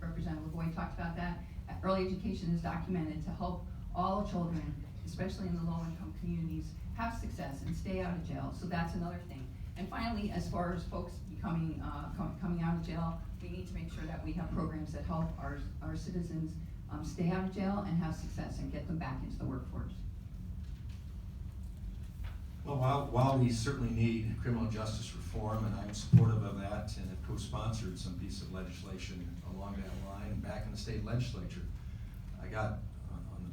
Representative LaVoy talked about that. Early education is documented to help all children, especially in the low-income communities, have success and stay out of jail. So that's another thing. And finally, as far as folks becoming coming out of jail, we need to make sure that we have programs that help our citizens stay out of jail and have success and get them back into the workforce. Well, while we certainly need criminal justice reform, and I'm supportive of that, and have co-sponsored some piece of legislation along that line, and back in the state legislature, I got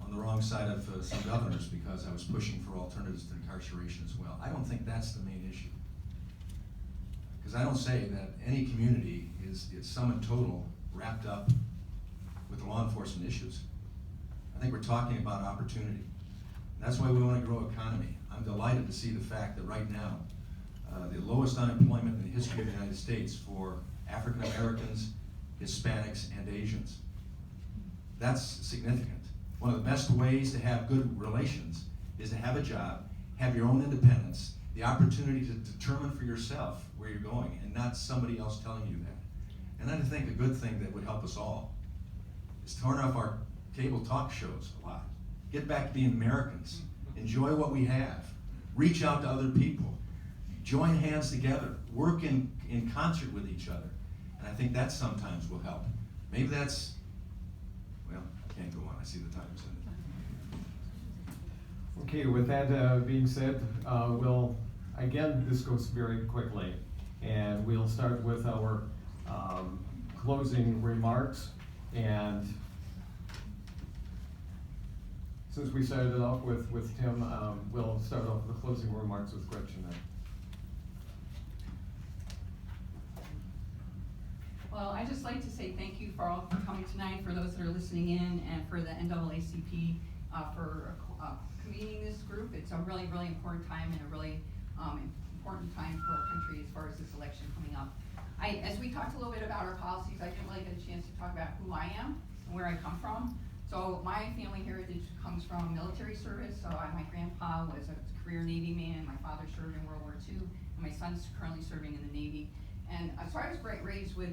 on the wrong side of some governors because I was pushing for alternatives to incarceration as well. I don't think that's the main issue. Because I don't say that any community is sum and total wrapped up with law enforcement issues. I think we're talking about opportunity. And that's why we want to grow economy. I'm delighted to see the fact that right now, the lowest unemployment in the history of the United States for African Americans, Hispanics, and Asians. That's significant. One of the best ways to have good relations is to have a job, have your own independence, the opportunity to determine for yourself where you're going, and not somebody else telling you that. And I think a good thing that would help us all is turn off our cable talk shows a lot. Get back to being Americans. Enjoy what we have. Reach out to other people. Join hands together. Work in concert with each other. And I think that sometimes will help. Maybe that's, well, I can't go on. I see the timer's in. Okay, with that being said, again, this goes very quickly. And we'll start with our closing remarks. And since we started it off with Tim, we'll start off with the closing remarks with Gretchen then. Well, I'd just like to say thank you for all for coming tonight, for those that are listening in, and for the NAACP for convening this group. It's a really, really important time and a really important time for our country as far as this election coming up. As we talked a little bit about our policies, I didn't really get a chance to talk about who I am and where I come from. So my family heritage comes from military service. So my grandpa was a career Navy man. My father served in World War II, and my son's currently serving in the Navy. And so I was raised with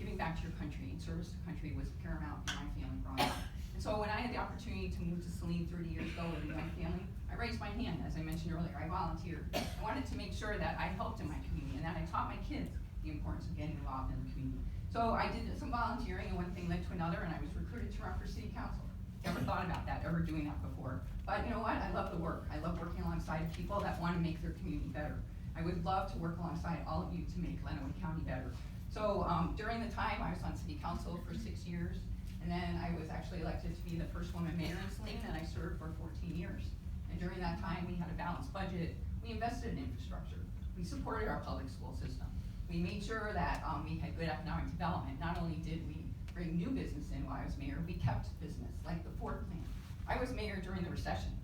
giving back to your country, and service to country was paramount in my family growing up. And so when I had the opportunity to move to Saline 30 years ago with a young family, I raised my hand, as I mentioned earlier. I volunteered. I wanted to make sure that I helped in my community and that I taught my kids the importance of getting involved in the community. So I did some volunteering, and one thing led to another, and I was recruited to run for city council. Never thought about that, ever doing that before. But you know what? I love the work. I love working alongside people that want to make their community better. I would love to work alongside all of you to make Lenawee County better. So during the time, I was on city council for 6 years, and then I was actually elected to be the first woman mayor in Saline, and I served for 14 years. And during that time, we had a balanced budget. We invested in infrastructure. We supported our public school system. We made sure that we had good economic development. Not only did we bring new business in while I was mayor, we kept business, like the Ford plant. I was mayor during the recession.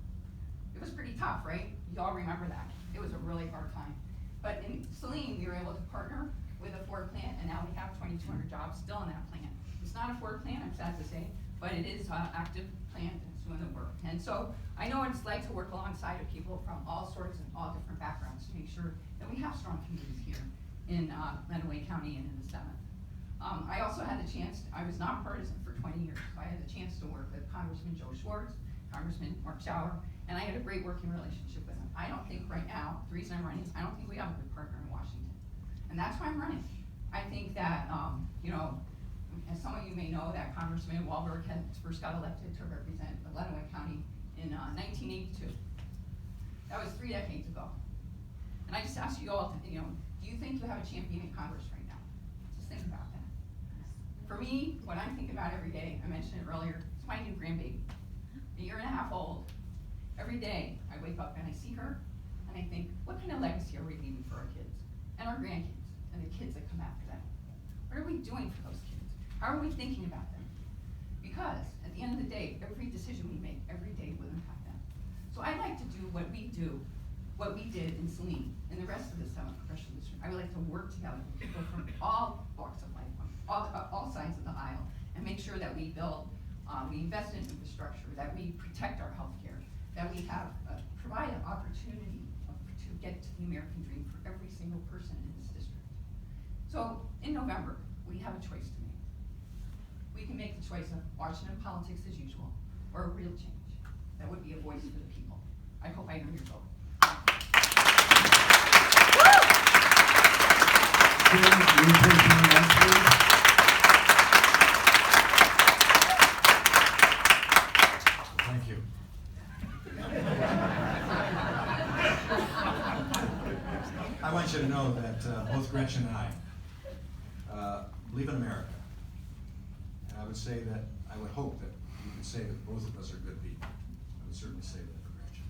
It was pretty tough, right? You all remember that. It was a really hard time. But in Saline, we were able to partner with a Ford plant, and now we have 2,200 jobs still in that plant. It's not a Ford plant, I'm sad to say, but it is an active plant that's doing the work. And so I know what it's like to work alongside of people from all sorts and all different backgrounds to make sure that we have strong communities here in Lenawee County and in the 7th. I also had the chance, I was nonpartisan for 20 years, so I had the chance to work with Congressman Joe Schwartz, Congressman Mark Schauer, and I had a great working relationship with him. I don't think right now, the reason I'm running is I don't think we have a good partner in Washington. And that's why I'm running. I think that, you know, as some of you may know, that Congressman Walberg first got elected to represent Lenawee County in 1982. That was 3 decades ago. And I just ask you all to, you know, do you think you have a champion in Congress right now? Just think about that. For me, what I'm thinking about every day, I mentioned it earlier, it's my new grandbaby. A 1.5 years old. Every day I wake up and I see her, and I think, what kind of legacy are we leaving for our kids and our grandkids and the kids that come after them? What are we doing for those kids? How are we thinking about them? Because at the end of the day, every decision we make every day will impact them. So I'd like to do what we did in Saline and the rest of the 7th Congressional District. I would like to work together with people from all walks of life, all sides of the aisle, and make sure that we build, we invest in infrastructure, that we protect our health care, that we have provide an opportunity to get to the American dream for every single person in this district. So in November, we have a choice to make. We can make the choice of Washington politics as usual, or a real change that would be a voice for the people. I hope I know your vote. Thank you. I want you to know that both Gretchen and I believe in America. And I would say that, I would hope that you could say that both of us are good people. I would certainly say that for Gretchen.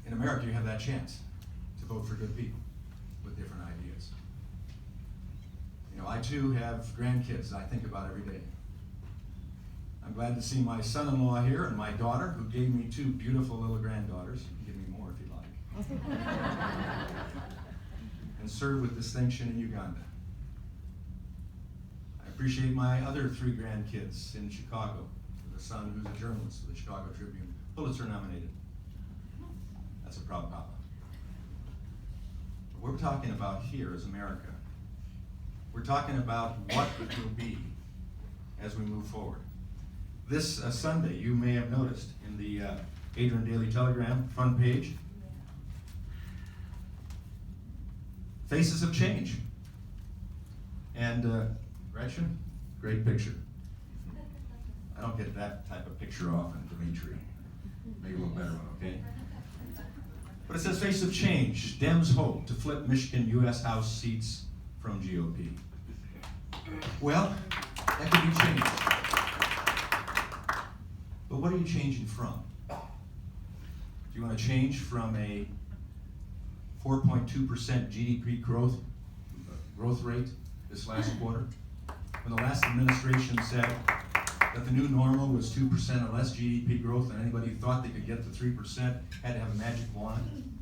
In America, you have that chance to vote for good people with different ideas. You know, I too have grandkids that I think about every day. I'm glad to see my son-in-law here and my daughter, who gave me 2 beautiful little granddaughters. You can give me more if you like. And served with distinction in Uganda. I appreciate my other 3 grandkids in Chicago, with a son who's a journalist for the Chicago Tribune, Pulitzer nominated. That's a proud papa. What we're talking about here is America. We're talking about what it will be as we move forward. This Sunday, you may have noticed in the Adrian Daily Telegram front page, Faces of Change. And Gretchen, great picture. I don't get that type of picture often, Dimitri. Maybe a little better one, okay? But it says Face of Change, Dems hope to flip Michigan U.S. House seats from GOP. Well, that could be changed. But what are you changing from? Do you want to change from a 4.2% GDP growth rate this last quarter, when the last administration said that the new normal was 2% or less GDP growth, and anybody who thought they could get to 3% had to have a magic wand.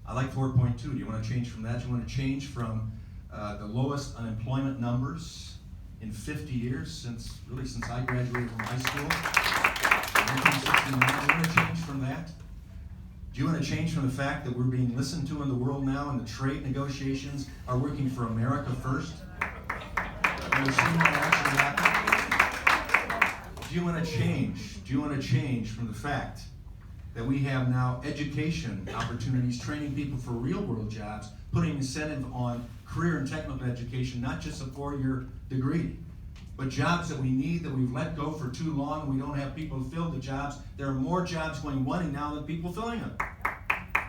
I like 4.2. Do you want to change from that? Do you want to change from the lowest unemployment numbers in 50 years, since I graduated from high school, 1969? Do you want to change from that? Do you want to change from the fact that we're being listened to in the world now and the trade negotiations are working for America first? And we're seeing that actually happen? Do you want to change? Do you want to change from the fact that we have now education opportunities, training people for real world jobs, putting incentive on career and technical education, not just a 4-year degree, but jobs that we need, that we've let go for too long, and we don't have people to fill the jobs. There are more jobs going running now than people filling them.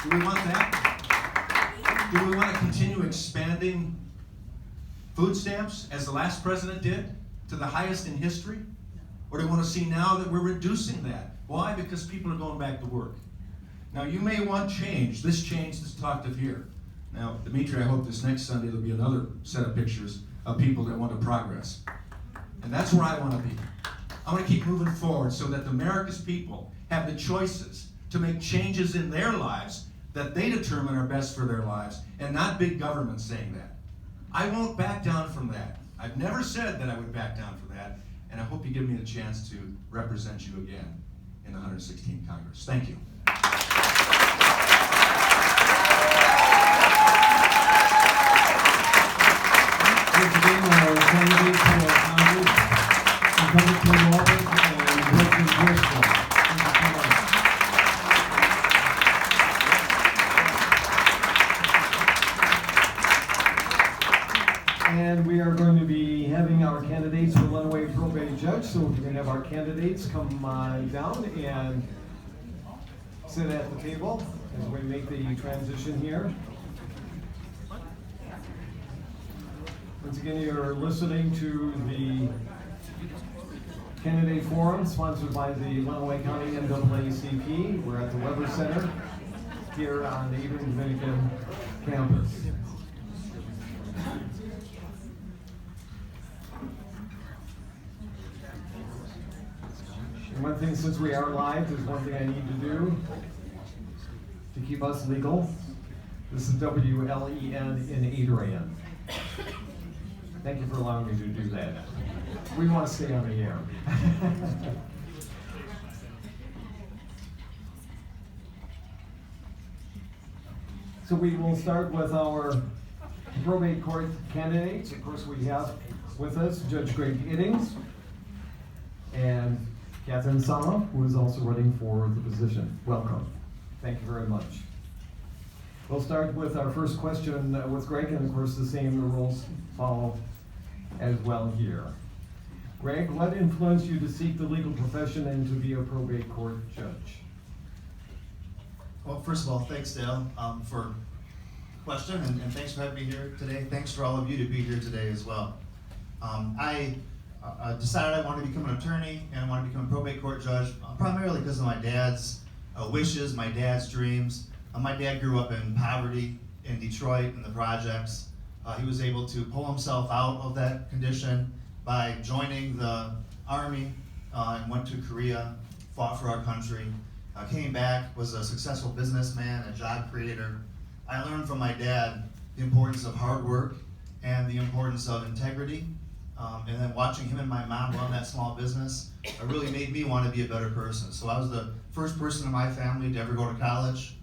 Do we want that? Do we want to continue expanding food stamps, as the last president did, to the highest in history? Or do we want to see now that we're reducing that? Why? Because people are going back to work. Now, you may want change, this that's talked of here. Now, Dimitri, I hope this next Sunday there'll be another set of pictures of people that want to progress. And that's where I want to be. I want to keep moving forward so that America's people have the choices to make changes in their lives that they determine are best for their lives, and not big government saying that. I won't back down from that. I've never said that I would back down from that, and I hope you give me the chance to represent you again in the 116th Congress. Thank you. Once again, our candidates for Congress, Incumbent Tim Walberg and Gretchen Driskell. And we are going to be having our candidates for Lenawee Probate Judge, so we're going to have our candidates come down and sit at the table as we make the transition here. Once again, you're listening to the candidate forum sponsored by the Lenawee County NAACP. We're at the Weber Center here on the Adrian Dominican campus. And one thing, since we are live, there's one thing I need to do to keep us legal. This is WLEN in Adrian. Thank you for allowing me to do that. We want to stay on the air. So we will start with our probate court candidates. Of course, we have with us Judge Gregg Iddings and Catherine Sala, who is also running for the position. Welcome. Thank you very much. We'll start with our first question with Gregg, and of course the same rules follow as well here. Gregg, what influenced you to seek the legal profession and to be a probate court judge? Well, first of all, thanks, Dale, for the question, and thanks for having me here today. Thanks for all of you to be here today as well. I decided I wanted to become an attorney and I wanted to become a probate court judge, primarily because of my dad's wishes, my dad's dreams. My dad grew up in poverty in Detroit in the projects. He was able to pull himself out of that condition by joining the Army and went to Korea, fought for our country, came back, was a successful businessman, a job creator. I learned from my dad the importance of hard work and the importance of integrity. And then watching him and my mom run that small business really made me want to be a better person. So I was the first person in my family to ever go to college,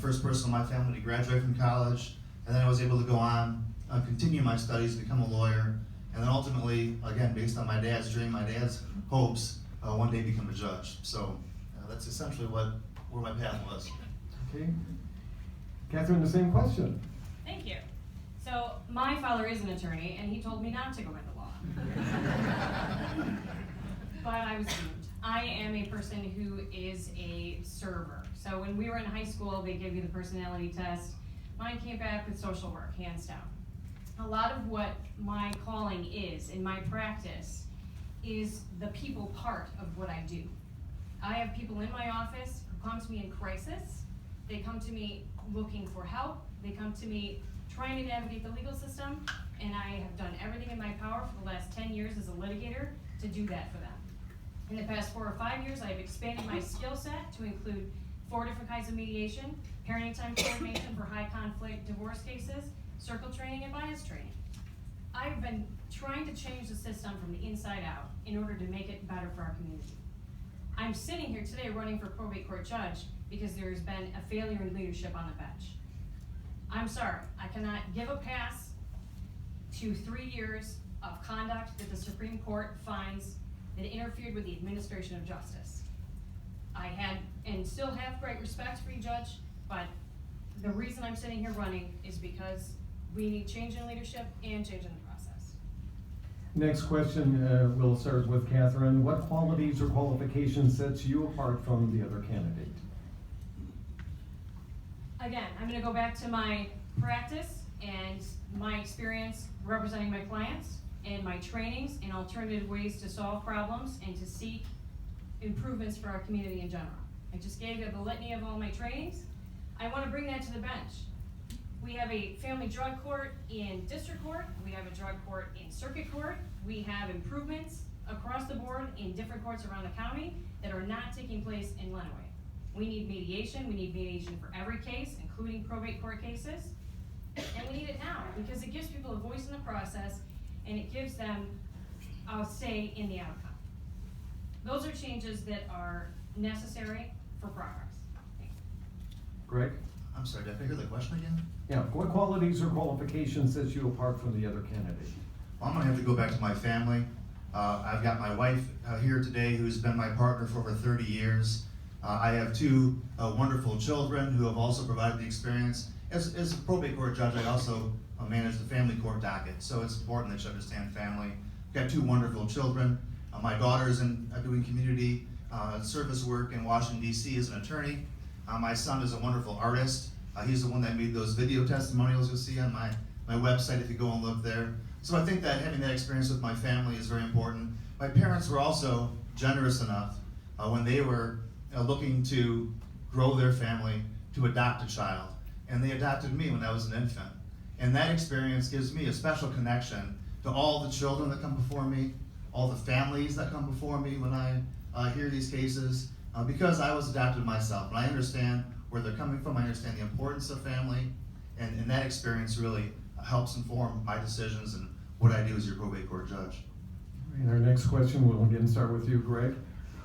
first person in my family to graduate from college, and then I was able to go on, continue my studies, become a lawyer, and then ultimately, again, based on my dad's dream, my dad's hopes, one day become a judge. So that's essentially where my path was. Okay. Catherine, the same question. Thank you. So my father is an attorney, and he told me not to go into law. But I was doomed. I am a person who is a server. So when we were in high school, they gave you the personality test. Mine came back with social work, hands down. A lot of what my calling is in my practice is the people part of what I do. I have people in my office who come to me in crisis. They come to me looking for help. They come to me trying to navigate the legal system, and I have done everything in my power for the last 10 years as a litigator to do that for them. In the past 4 or 5 years, I have expanded my skill set to include 4 different kinds of mediation, parenting time coordination for high conflict divorce cases, circle training, and bias training. I've been trying to change the system from the inside out in order to make it better for our community. I'm sitting here today running for probate court judge because there's been a failure in leadership on the bench. I'm sorry, I cannot give a pass to 3 years of conduct that the Supreme Court finds that interfered with the administration of justice. I had and still have great respect for you, Judge, but the reason I'm sitting here running is because we need change in leadership and change in the process. Next question, we'll start with Catherine. What qualities or qualifications sets you apart from the other candidate? Again, I'm gonna go back to my practice and my experience representing my clients and my trainings in alternative ways to solve problems and to seek improvements for our community in general. I just gave you the litany of all my trainings. I wanna bring that to the bench. We have a family drug court in district court. We have a drug court in circuit court. We have improvements across the board in different courts around the county that are not taking place in Lenawee. We need mediation. We need mediation for every case, including probate court cases. And we need it now because it gives people a voice in the process and it gives them a say in the outcome. Those are changes that are necessary for progress. Thank you. Greg? I'm sorry, did I hear the question again? Yeah, what qualities or qualifications sets you apart from the other candidate? Well, I'm gonna have to go back to my family. I've got my wife here today who's been my partner for over 30 years. I have 2 wonderful children who have also provided the experience. As a probate court judge, I also manage the family court docket, so it's important that you understand family. I've got 2 wonderful children. My daughter's doing community service work in Washington, D.C. as an attorney. My son is a wonderful artist. He's the one that made those video testimonials you'll see on my website if you go and look there. So I think that having that experience with my family is very important. My parents were also generous enough when they were looking to grow their family to adopt a child. And they adopted me when I was an infant. And that experience gives me a special connection to all the children that come before me, all the families that come before me when I hear these cases, because I was adopted myself. And I understand where they're coming from, I understand the importance of family, and that experience really helps inform my decisions and what I do as your probate court judge. And our next question, we'll again start with you, Greg.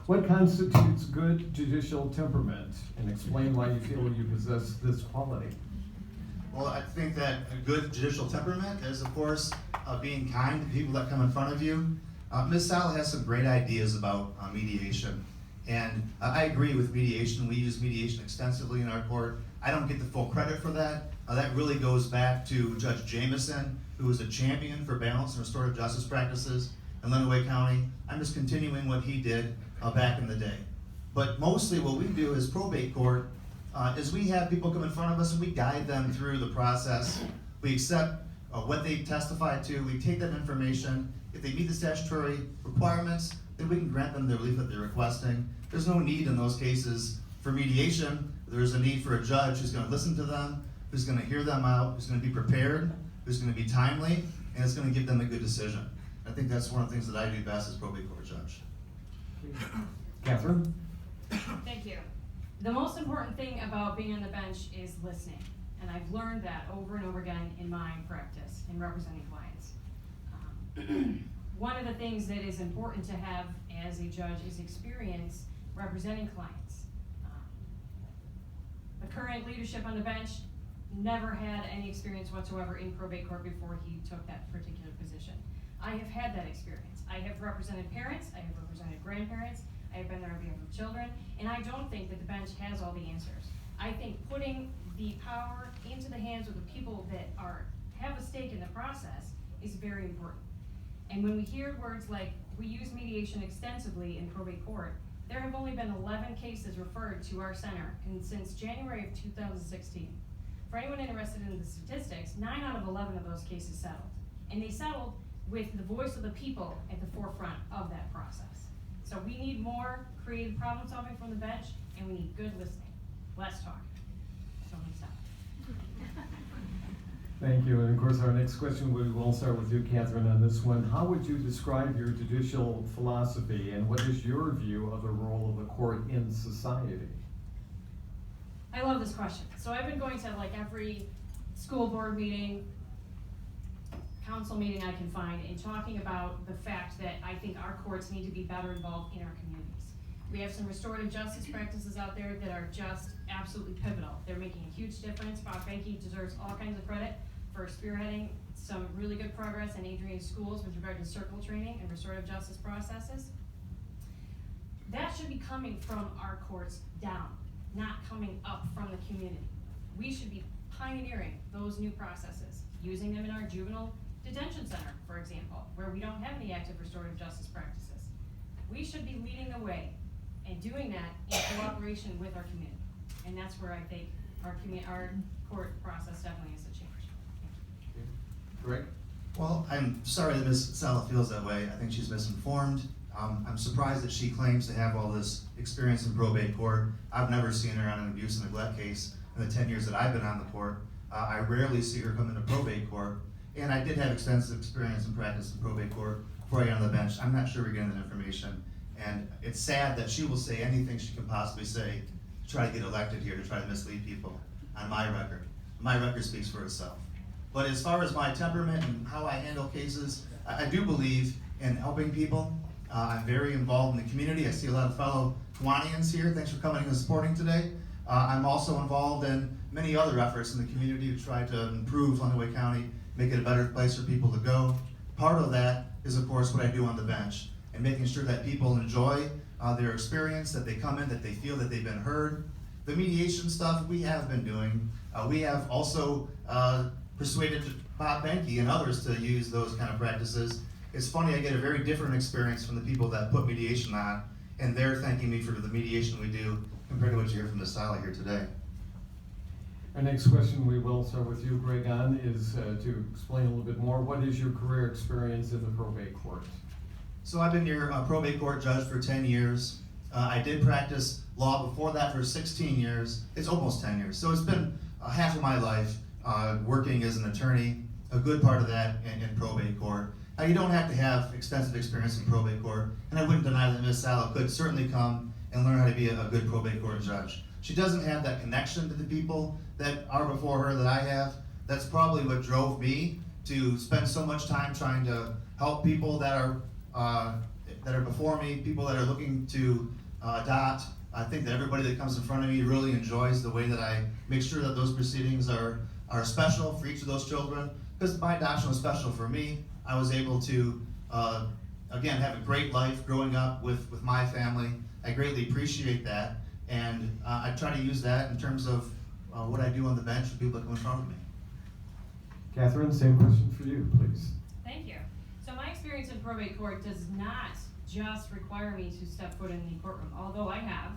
What constitutes good judicial temperament? And explain why you feel you possess this quality. Well, I think that a good judicial temperament is, of course, being kind to people that come in front of you. Ms. Sala has some great ideas about mediation. And I agree with mediation. We use mediation extensively in our court. I don't get the full credit for that. That really goes back to Judge Jameson, who was a champion for balanced and restorative justice practices in Lenawee County. I'm just continuing what he did back in the day. But mostly what we do as probate court is we have people come in front of us and we guide them through the process. We accept what they testified to. We take that information. If they meet the statutory requirements, then we can grant them the relief that they're requesting. There's no need in those cases for mediation. There's a need for a judge who's going to listen to them, who's going to hear them out, who's going to be prepared, who's going to be timely, and is going to give them a good decision. I think that's one of the things that I do best as probate court judge. Catherine? Thank you. The most important thing about being on the bench is listening. And I've learned that over and over again in my practice in representing clients. One of the things that is important to have as a judge is experience representing clients. The current leadership on the bench never had any experience whatsoever in probate court before he took that particular position. I have had that experience. I have represented parents, I have represented grandparents, I have been there on behalf of children, and I don't think that the bench has all the answers. I think putting the power into the hands of the people that have a stake in the process is very important. And when we hear words like, we use mediation extensively in probate court, there have only been 11 cases referred to our center since January of 2016. For anyone interested in the statistics, 9 out of 11 of those cases settled. And they settled with the voice of the people at the forefront of that process. So we need more creative problem solving from the bench, and we need good listening. Less talk. So I'm gonna stop. Thank you, and of course, our next question, we will start with you, Catherine, on this one. How would you describe your judicial philosophy, and what is your view of the role of the court in society? I love this question. So I've been going to like every school board meeting, council meeting I can find, and talking about the fact that I think our courts need to be better involved in our communities. We have some restorative justice practices out there that are just absolutely pivotal. They're making a huge difference. Bob Benke deserves all kinds of credit for spearheading some really good progress in Adrian's schools with regard to circle training and restorative justice processes. That should be coming from our courts down, not coming up from the community. We should be pioneering those new processes, using them in our juvenile detention center, for example, where we don't have any active restorative justice practices. We should be leading the way and doing that in cooperation with our community. And that's where I think our court process definitely has to change. Okay. Gregg? Well, I'm sorry that Ms. Sala feels that way. I think she's misinformed. I'm surprised that she claims to have all this experience in probate court. I've never seen her on an abuse and neglect case in the 10 years that I've been on the court. I rarely see her come into probate court. And I did have extensive experience and practice in probate court before I got on the bench. I'm not sure we're getting that information. And it's sad that she will say anything she can possibly say to try to get elected here, to try to mislead people on my record. My record speaks for itself. But as far as my temperament and how I handle cases, I do believe in helping people. I'm very involved in the community. I see a lot of fellow Kiwanians here. Thanks for coming and supporting today. I'm also involved in many other efforts in the community to try to improve Lenawee County, make it a better place for people to go. Part of that is, of course, what I do on the bench, and making sure that people enjoy their experience, that they come in, that they feel that they've been heard. The mediation stuff we have been doing. We have also persuaded Bob Benke and others to use those kind of practices. It's funny, I get a very different experience from the people that put mediation on, and they're thanking me for the mediation we do compared to what you hear from the Sala here today. Our next question, we will start with you, Gregg, on is to explain a little bit more. What is your career experience in the probate court? So I've been your probate court judge for 10 years. I did practice law before that for 16 years. It's almost 10 years. So it's been half of my life working as an attorney, a good part of that in probate court. Now, you don't have to have extensive experience in probate court, and I wouldn't deny that Ms. Sala could certainly come and learn how to be a good probate court judge. She doesn't have that connection to the people that are before her that I have. That's probably what drove me to spend so much time trying to help people that are before me, people that are looking to adopt. I think that everybody that comes in front of me really enjoys the way that I make sure that those proceedings are special for each of those children. Because my adoption was special for me. I was able to, again, have a great life growing up with my family. I greatly appreciate that. And I try to use that in terms of what I do on the bench with people that come in front of me. Catherine, same question for you, please. Thank you. So my experience in probate court does not just require me to step foot in the courtroom, although I have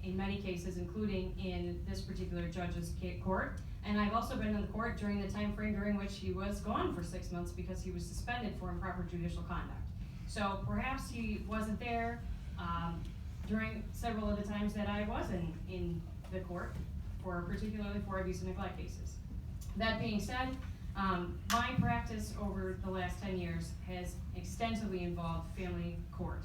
in many cases, including in this particular judge's court. And I've also been in the court during the time frame during which he was gone for 6 months because he was suspended for improper judicial conduct. So perhaps he wasn't there during several of the times that I was in the court, particularly for abuse and neglect cases. That being said, my practice over the last 10 years has extensively involved family court.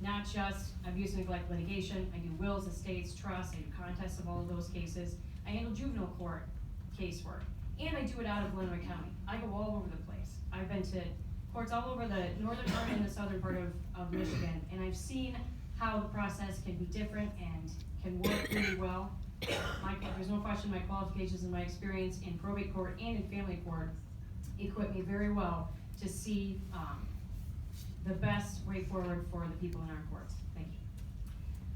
Not just abuse and neglect litigation. I do wills, estates, trusts, I do contests of all of those cases. I handle juvenile court casework, and I do it out of Lenawee County. I go all over the place. I've been to courts all over the northern part and the southern part of Michigan, and I've seen how the process can be different and can work really well. There's no question my qualifications and my experience in probate court and in family court equip me very well to see the best way forward for the people in our courts. Thank you.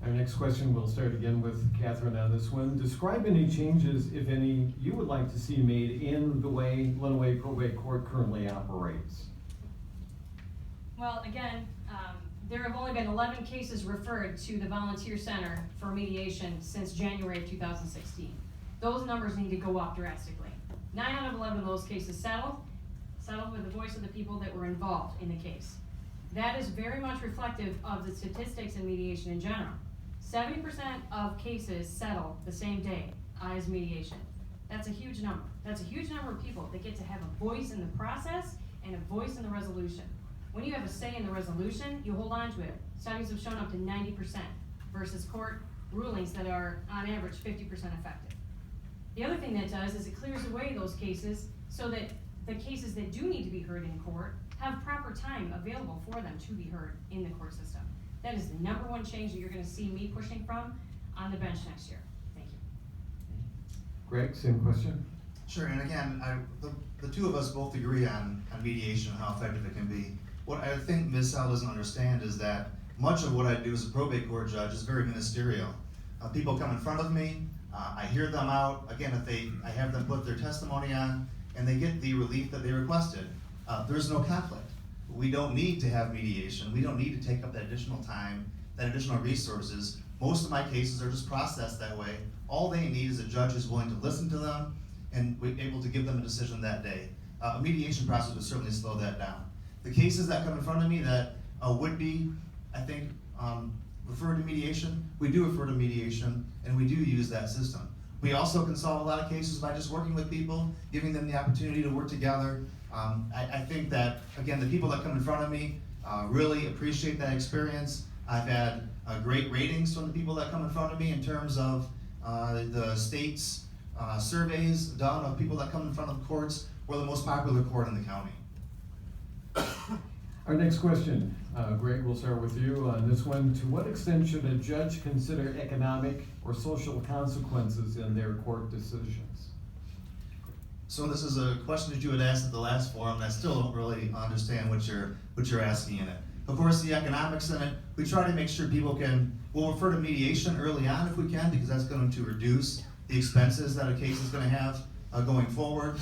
Our next question, we'll start again with Catherine on this one. Describe any changes, if any, you would like to see made in the way Lenawee Probate Court currently operates. Well, again, there have only been 11 cases referred to the Volunteer Center for mediation since January of 2016. Those numbers need to go up drastically. 9 out of 11 of those cases settled with the voice of the people that were involved in the case. That is very much reflective of the statistics in mediation in general. 70% of cases settle the same day as mediation. That's a huge number. That's a huge number of people that get to have a voice in the process and a voice in the resolution. When you have a say in the resolution, you hold on to it. Studies have shown up to 90% versus court rulings that are on average 50% effective. The other thing that does is it clears away those cases so that the cases that do need to be heard in court have proper time available for them to be heard in the court system. That is the number one change that you're gonna see me pushing from on the bench next year. Thank you. Greg, same question? Sure, and again, the two of us both agree on mediation and how effective it can be. What I think Ms. Sala doesn't understand is that much of what I do as a probate court judge is very ministerial. People come in front of me, I hear them out. Again, I have them put their testimony on, and they get the relief that they requested. There's no conflict. We don't need to have mediation. We don't need to take up that additional time, that additional resources. Most of my cases are just processed that way. All they need is a judge who's willing to listen to them and we're able to give them a decision that day. A mediation process would certainly slow that down. The cases that come in front of me that would be, I think, referred to mediation, we do refer to mediation, and we do use that system. We also can solve a lot of cases by just working with people, giving them the opportunity to work together. I think that, again, the people that come in front of me really appreciate that experience. I've had great ratings from the people that come in front of me in terms of the state's surveys done of people that come in front of courts. We're the most popular court in the county. Our next question, Greg, we'll start with you on this one. To what extent should a judge consider economic or social consequences in their court decisions? So this is a question that you had asked at the last forum, and I still don't really understand what you're asking in it. Of course, the economics in it, we try to make sure people we'll refer to mediation early on if we can, because that's going to reduce the expenses that a case is going to have going forward.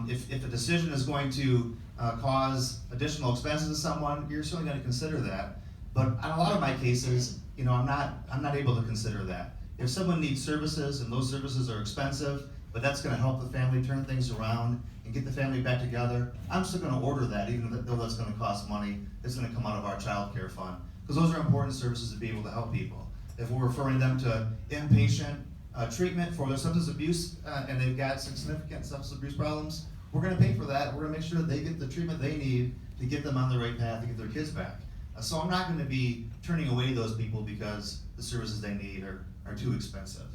If a decision is going to cause additional expenses to someone, you're certainly going to consider that. But on a lot of my cases, I'm not able to consider that. If someone needs services and those services are expensive, but that's going to help the family turn things around and get the family back together, I'm still going to order that, even though that's going to cost money. It's going to come out of our child care fund, because those are important services to be able to help people. If we're referring them to inpatient treatment for their substance abuse and they've got significant substance abuse problems, we're going to pay for that. We're going to make sure that they get the treatment they need to get them on the right path to get their kids back. So I'm not going to be turning away those people because the services they need are too expensive.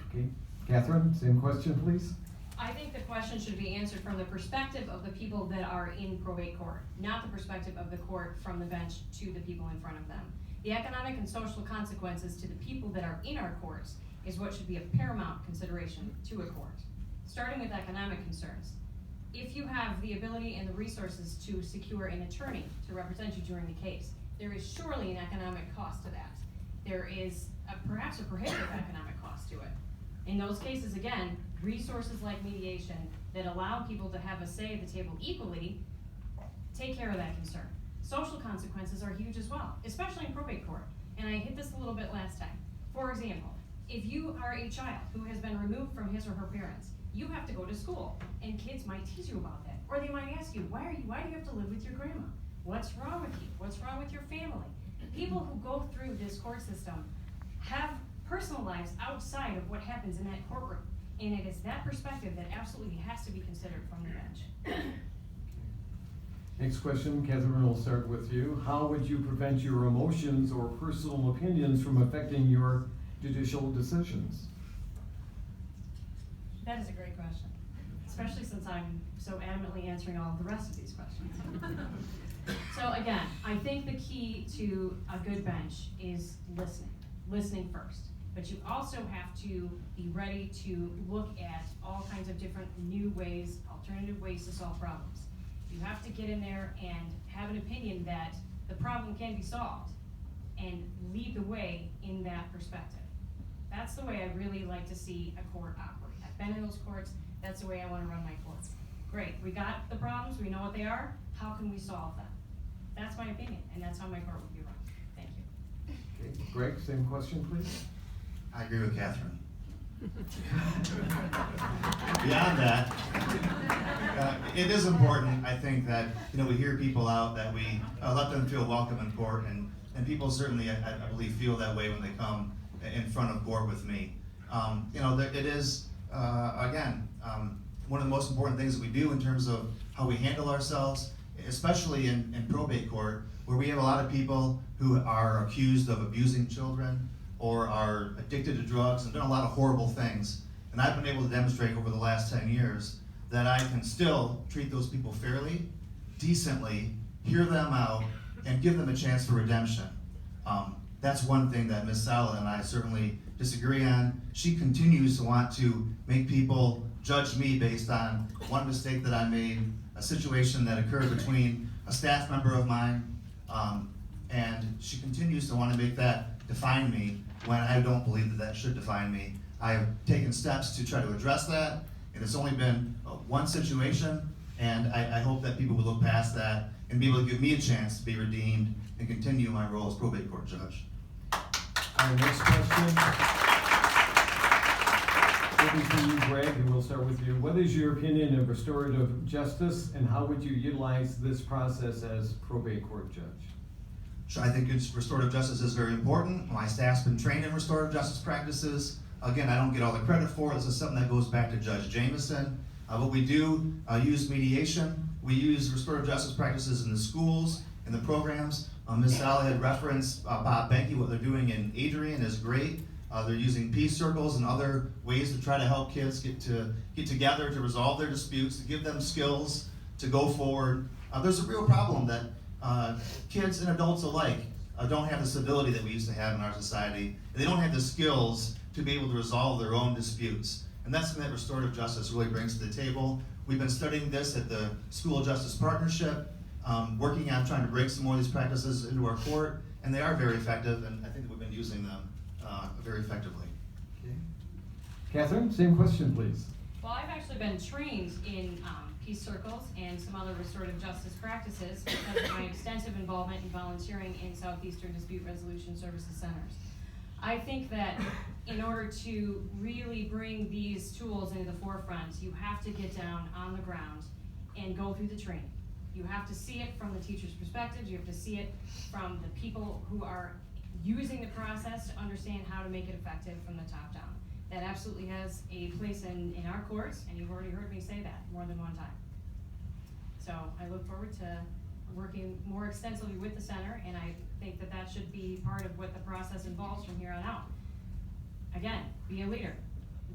Okay, Catherine, same question, please. I think the question should be answered from the perspective of the people that are in probate court, not the perspective of the court from the bench to the people in front of them. The economic and social consequences to the people that are in our courts is what should be a paramount consideration to a court. Starting with economic concerns. If you have the ability and the resources to secure an attorney to represent you during the case, there is surely an economic cost to that. There is perhaps a prohibitive economic cost to it. In those cases, again, resources like mediation that allow people to have a say at the table equally take care of that concern. Social consequences are huge as well, especially in probate court. And I hit this a little bit last time. For example, if you are a child who has been removed from his or her parents, you have to go to school, and kids might tease you about that. Or they might ask you, why do you have to live with your grandma? What's wrong with you? What's wrong with your family? People who go through this court system have personal lives outside of what happens in that courtroom. And it is that perspective that absolutely has to be considered from the bench. Next question, Catherine, we'll start with you. How would you prevent your emotions or personal opinions from affecting your judicial decisions? That is a great question, especially since I'm so adamantly answering all of the rest of these questions. So again, I think the key to a good bench is listening first. But you also have to be ready to look at all kinds of different new ways, alternative ways to solve problems. You have to get in there and have an opinion that the problem can be solved and lead the way in that perspective. That's the way I really like to see a court operate. I've been in those courts, that's the way I want to run my courts. Great, we got the problems, we know what they are, how can we solve them? That's my opinion, and that's how my court would be run. Thank you. Okay, Greg, same question, please. I agree with Catherine. Beyond that, it is important, I think, that we hear people out, that we let them feel welcome in court, and people certainly, I believe, feel that way when they come in front of court with me. It is again, one of the most important things that we do in terms of how we handle ourselves, especially in probate court, where we have a lot of people who are accused of abusing children or are addicted to drugs and done a lot of horrible things. And I've been able to demonstrate over the last 10 years that I can still treat those people fairly, decently, hear them out, and give them a chance for redemption. That's one thing that Ms. Sala and I certainly disagree on. She continues to want to make people judge me based on one mistake that I made, a situation that occurred between a staff member of mine, and she continues to want to make that define me when I don't believe that that should define me. I have taken steps to try to address that. It has only been one situation, and I hope that people will look past that and be able to give me a chance to be redeemed and continue my role as probate court judge. Our next question will be for you, Gregg, and we'll start with you. What is your opinion of restorative justice, and how would you utilize this process as probate court judge? Sure, I think restorative justice is very important. My staff's been trained in restorative justice practices. Again, I don't get all the credit for it. This is something that goes back to Judge Jameson. But we do use mediation. We use restorative justice practices in the schools, in the programs. Ms. Sala had referenced Bob Benke. What they're doing in Adrian is great. They're using peace circles and other ways to try to help kids get together to resolve their disputes, to give them skills to go forward. There's a real problem that kids and adults alike don't have the civility that we used to have in our society. And they don't have the skills to be able to resolve their own disputes. And that's something that restorative justice really brings to the table. We've been studying this at the School Justice Partnership, working on trying to bring some more of these practices into our court, and they are very effective, and I think that we've been using them very effectively. Okay. Catherine, same question, please. Well, I've actually been trained in peace circles and some other restorative justice practices because of my extensive involvement in volunteering in Southeastern Dispute Resolution Services Centers. I think that in order to really bring these tools into the forefront, you have to get down on the ground and go through the training. You have to see it from the teacher's perspective. You have to see it from the people who are using the process to understand how to make it effective from the top down. That absolutely has a place in our courts, and you've already heard me say that more than one time. So I look forward to working more extensively with the center, and I think that that should be part of what the process involves from here on out. Again, be a leader.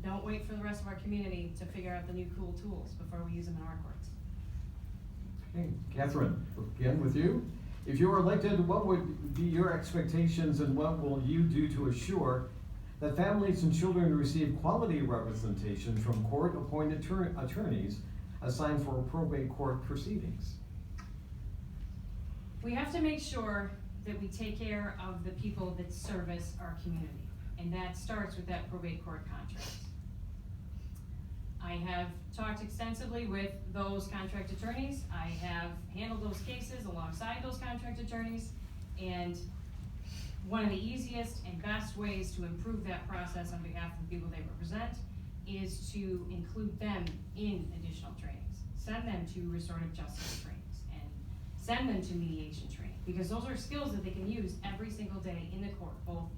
Don't wait for the rest of our community to figure out the new cool tools before we use them in our courts. Okay, Catherine, again with you. If you were elected, what would be your expectations and what will you do to assure that families and children receive quality representation from court-appointed attorneys assigned for probate court proceedings? We have to make sure that we take care of the people that service our community, and that starts with that probate court contract. I have talked extensively with those contract attorneys. I have handled those cases alongside those contract attorneys, and one of the easiest and best ways to improve that process on behalf of the people they represent is to include them in additional trainings. Send them to restorative justice trainings and send them to mediation training, because those are skills that they can use every single day in the court, both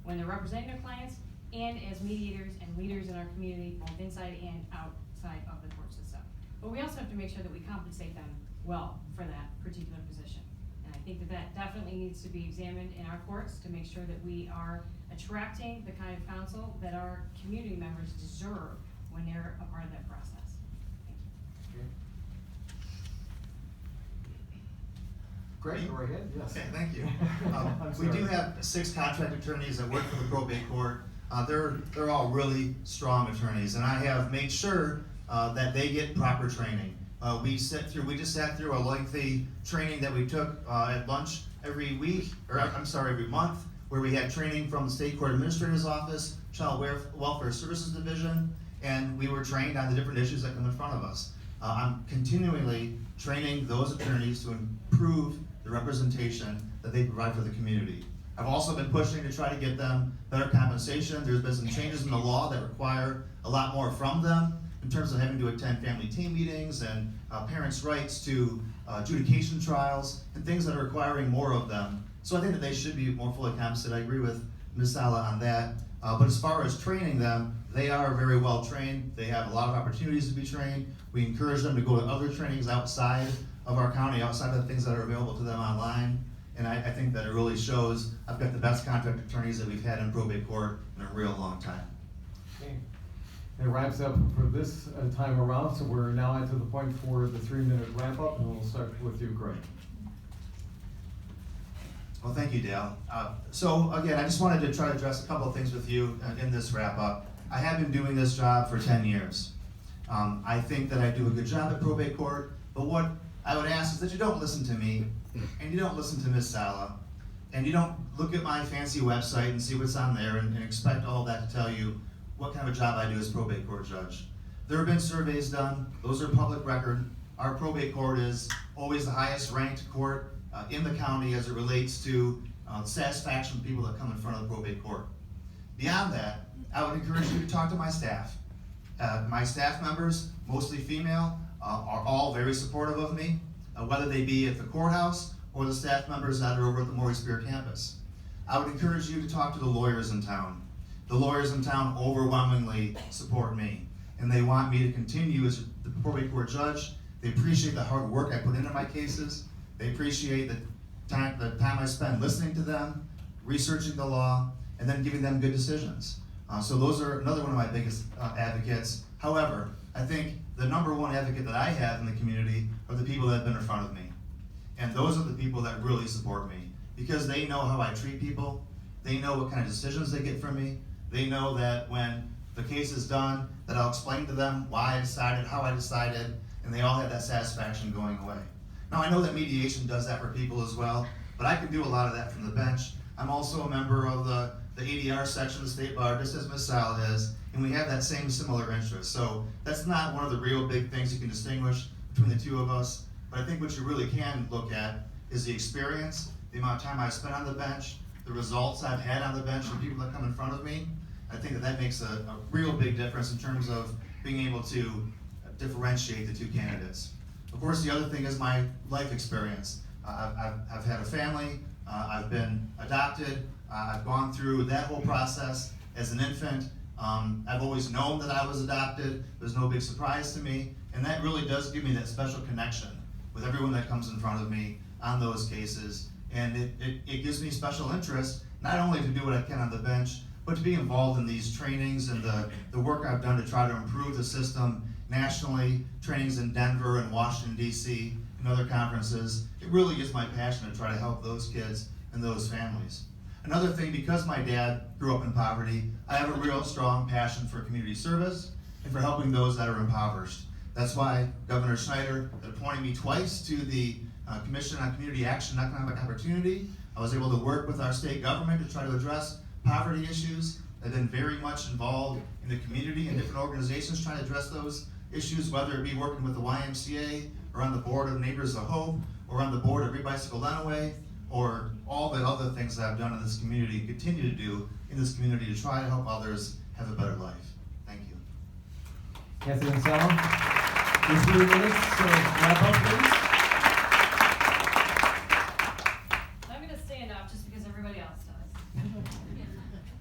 when they're representing their clients and as mediators and leaders in our community, both inside and outside of the court system. But we also have to make sure that we compensate them well for that particular position. And I think that that definitely needs to be examined in our courts to make sure that we are attracting the kind of counsel that our community members deserve when they're a part of that process. Thank you. Greg, go ahead. Yes. Okay, thank you. I'm We do sorry. have 6 contract attorneys that work for the probate court. They're all really strong attorneys, and I have made sure that they get proper training. We just sat through a lengthy training that we took at lunch every month, where we had training from the State Court Administrator's Office, Child Welfare Services Division, and we were trained on the different issues that come in front of us. I'm continually training those attorneys to improve the representation that they provide for the community. I've also been pushing to try to get them better compensation. There's been some changes in the law that require a lot more from them in terms of having to attend family team meetings and parents' rights to adjudication trials and things that are requiring more of them. So I think that they should be more fully compensated. I agree with Ms. Sala on that. But as far as training them, they are very well trained. They have a lot of opportunities to be trained. We encourage them to go to other trainings outside of our county, outside of the things that are available to them online. And I think that it really shows. I've got the best contract attorneys that we've had in probate court in a real long time. Okay. That wraps up for this time around, so we're now at to the point for the 3-minute wrap up, and we'll start with you, Gregg. Well, thank you, Dale. So again, I just wanted to try to address a couple of things with you in this wrap up. I have been doing this job for 10 years. I think that I do a good job at probate court, but what I would ask is that you don't listen to me, and you don't listen to Ms. Sala, and you don't look at my fancy website and see what's on there and expect all of that to tell you what kind of a job I do as probate court judge. There have been surveys done, those are public record. Our probate court is always the highest ranked court in the county as it relates to satisfaction of people that come in front of the probate court. Beyond that, I would encourage you to talk to my staff. My staff members, mostly female, are all very supportive of me, whether they be at the courthouse or the staff members that are over at the Morris Spear campus. I would encourage you to talk to the lawyers in town. The lawyers in town overwhelmingly support me, and they want me to continue as the probate court judge. They appreciate the hard work I put into my cases. They appreciate the time I spend listening to them, researching the law, and then giving them good decisions. So those are another one of my biggest advocates. However, I think the number one advocate that I have in the community are the people that have been in front of me. And those are the people that really support me because they know how I treat people. They know what kind of decisions they get from me. They know that when the case is done, that I'll explain to them why I decided, how I decided, and they all have that satisfaction going away. Now, I know that mediation does that for people as well, but I can do a lot of that from the bench. I'm also a member of the ADR section of the state bar, just as Ms. Sala is, and we have that same similar interest. So that's not one of the real big things you can distinguish between the two of us, but I think what you really can look at is the experience, the amount of time I've spent on the bench, the results I've had on the bench from people that come in front of me. I think that that makes a real big difference in terms of being able to differentiate the two candidates. Of course, the other thing is my life experience. I've had a family, I've been adopted, I've gone through that whole process as an infant. I've always known that I was adopted. There's no big surprise to me, and that really does give me that special connection with everyone that comes in front of me on those cases. And it gives me special interest, not only to do what I can on the bench, but to be involved in these trainings and the work I've done to try to improve the system nationally, trainings in Denver and Washington, D.C., and other conferences. It really is my passion to try to help those kids and those families. Another thing, because my dad grew up in poverty, I have a real strong passion for community service and for helping those that are impoverished. That's why Governor Schneider appointed me twice to the Commission on Community Action and Economic Opportunity. I was able to work with our state government to try to address poverty issues. I've been very much involved in the community and different organizations trying to address those issues, whether it be working with the YMCA or on the board of Neighbors of Hope or on the board of Rebicycle Lenawee, or all the other things that I've done in this community and continue to do in this community to try to help others have a better life. Thank you. Kathy and Sala, your 3 minutes, wrap up, please. I'm gonna stand up just because everybody else does.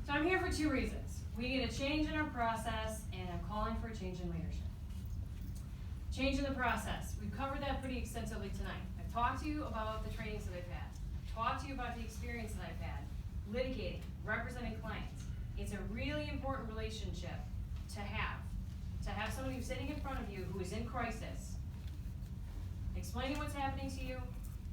So I'm here for 2 reasons. We need a change in our process, and I'm calling for a change in leadership. Change in the process. We've covered that pretty extensively tonight. I've talked to you about the trainings that I've had. Talk to you about the experience that I've had, litigating, representing clients. It's a really important relationship to have somebody who's sitting in front of you who is in crisis, explaining what's happening to you,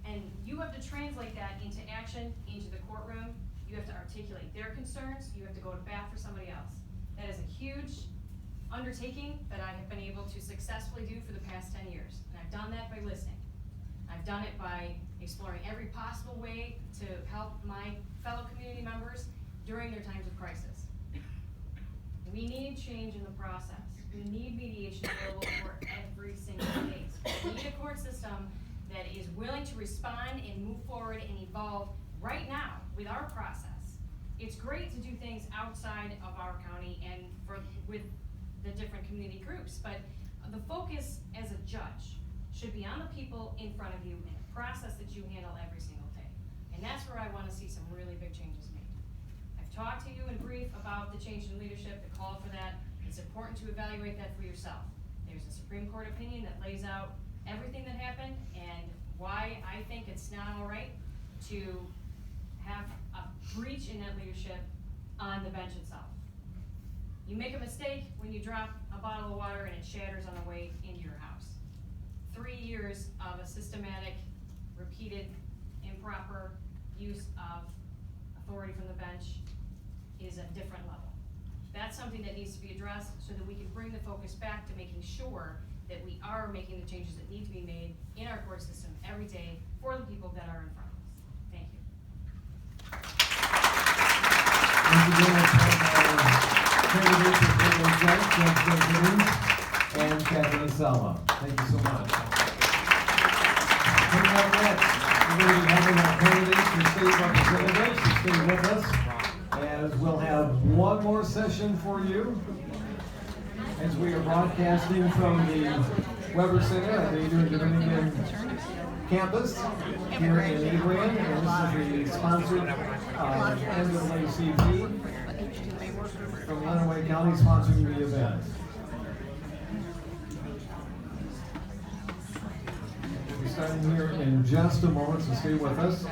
and you have to translate that into action, into the courtroom. You have to articulate their concerns, you have to go to bat for somebody else. That is a huge undertaking that I have been able to successfully do for the past 10 years. And I've done that by listening. I've done it by exploring every possible way to help my fellow community members during their times of crisis. We need change in the process. We need mediation available for every single case. We need a court system that is willing to respond and move forward and evolve right now with our process. It's great to do things outside of our county and with the different community groups, but the focus as a judge should be on the people in front of you and the process that you handle every single day. And that's where I want to see some really big changes made. I've talked to you in brief about the change in leadership, the call for that. It's important to evaluate that for yourself. There's a Supreme Court opinion that lays out everything that happened and why I think it's not all right to have a breach in that leadership on the bench itself. You make a mistake when you drop a bottle of water and it shatters on the way into your house. 3 years of a systematic, repeated, improper use of authority from the bench is a different level. That's something that needs to be addressed so that we can bring the focus back to making sure that we are making the changes that need to be made in our court system every day for the people that are in front of us. Thank you. Once again, and Captain Sala. Thank you so much. Coming up next, we're going to be having our candidates for state representatives to stay with us, as we'll have one more session for you as we are broadcasting from the Weber Center at the Adrian campus here in Adrian, and this is the sponsored NAACP from Lenawee County sponsoring the event. We'll be starting here in just a moment, so stay with us.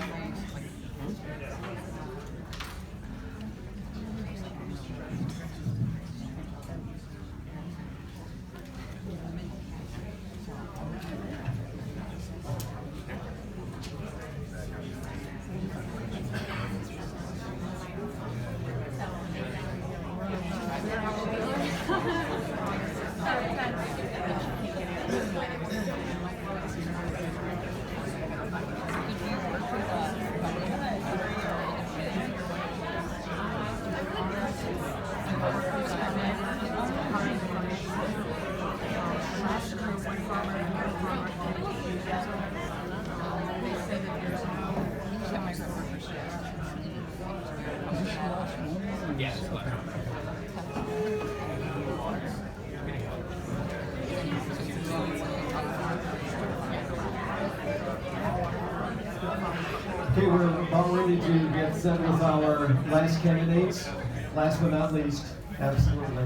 Okay, we're about ready to get set with our last candidates. Last but not least, absolutely.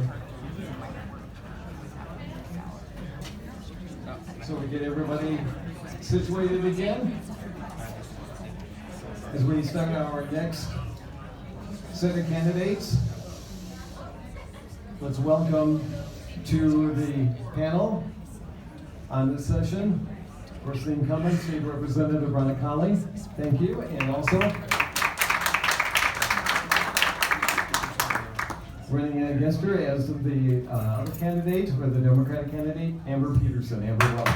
So we get everybody situated again as we start our next set of candidates. Let's welcome to the panel on this session. First, the incumbent, State Representative Bronna Kahle. Thank you. And also, running against her as the other candidate, or the Democratic candidate, Amber Pedersen. Amber, welcome.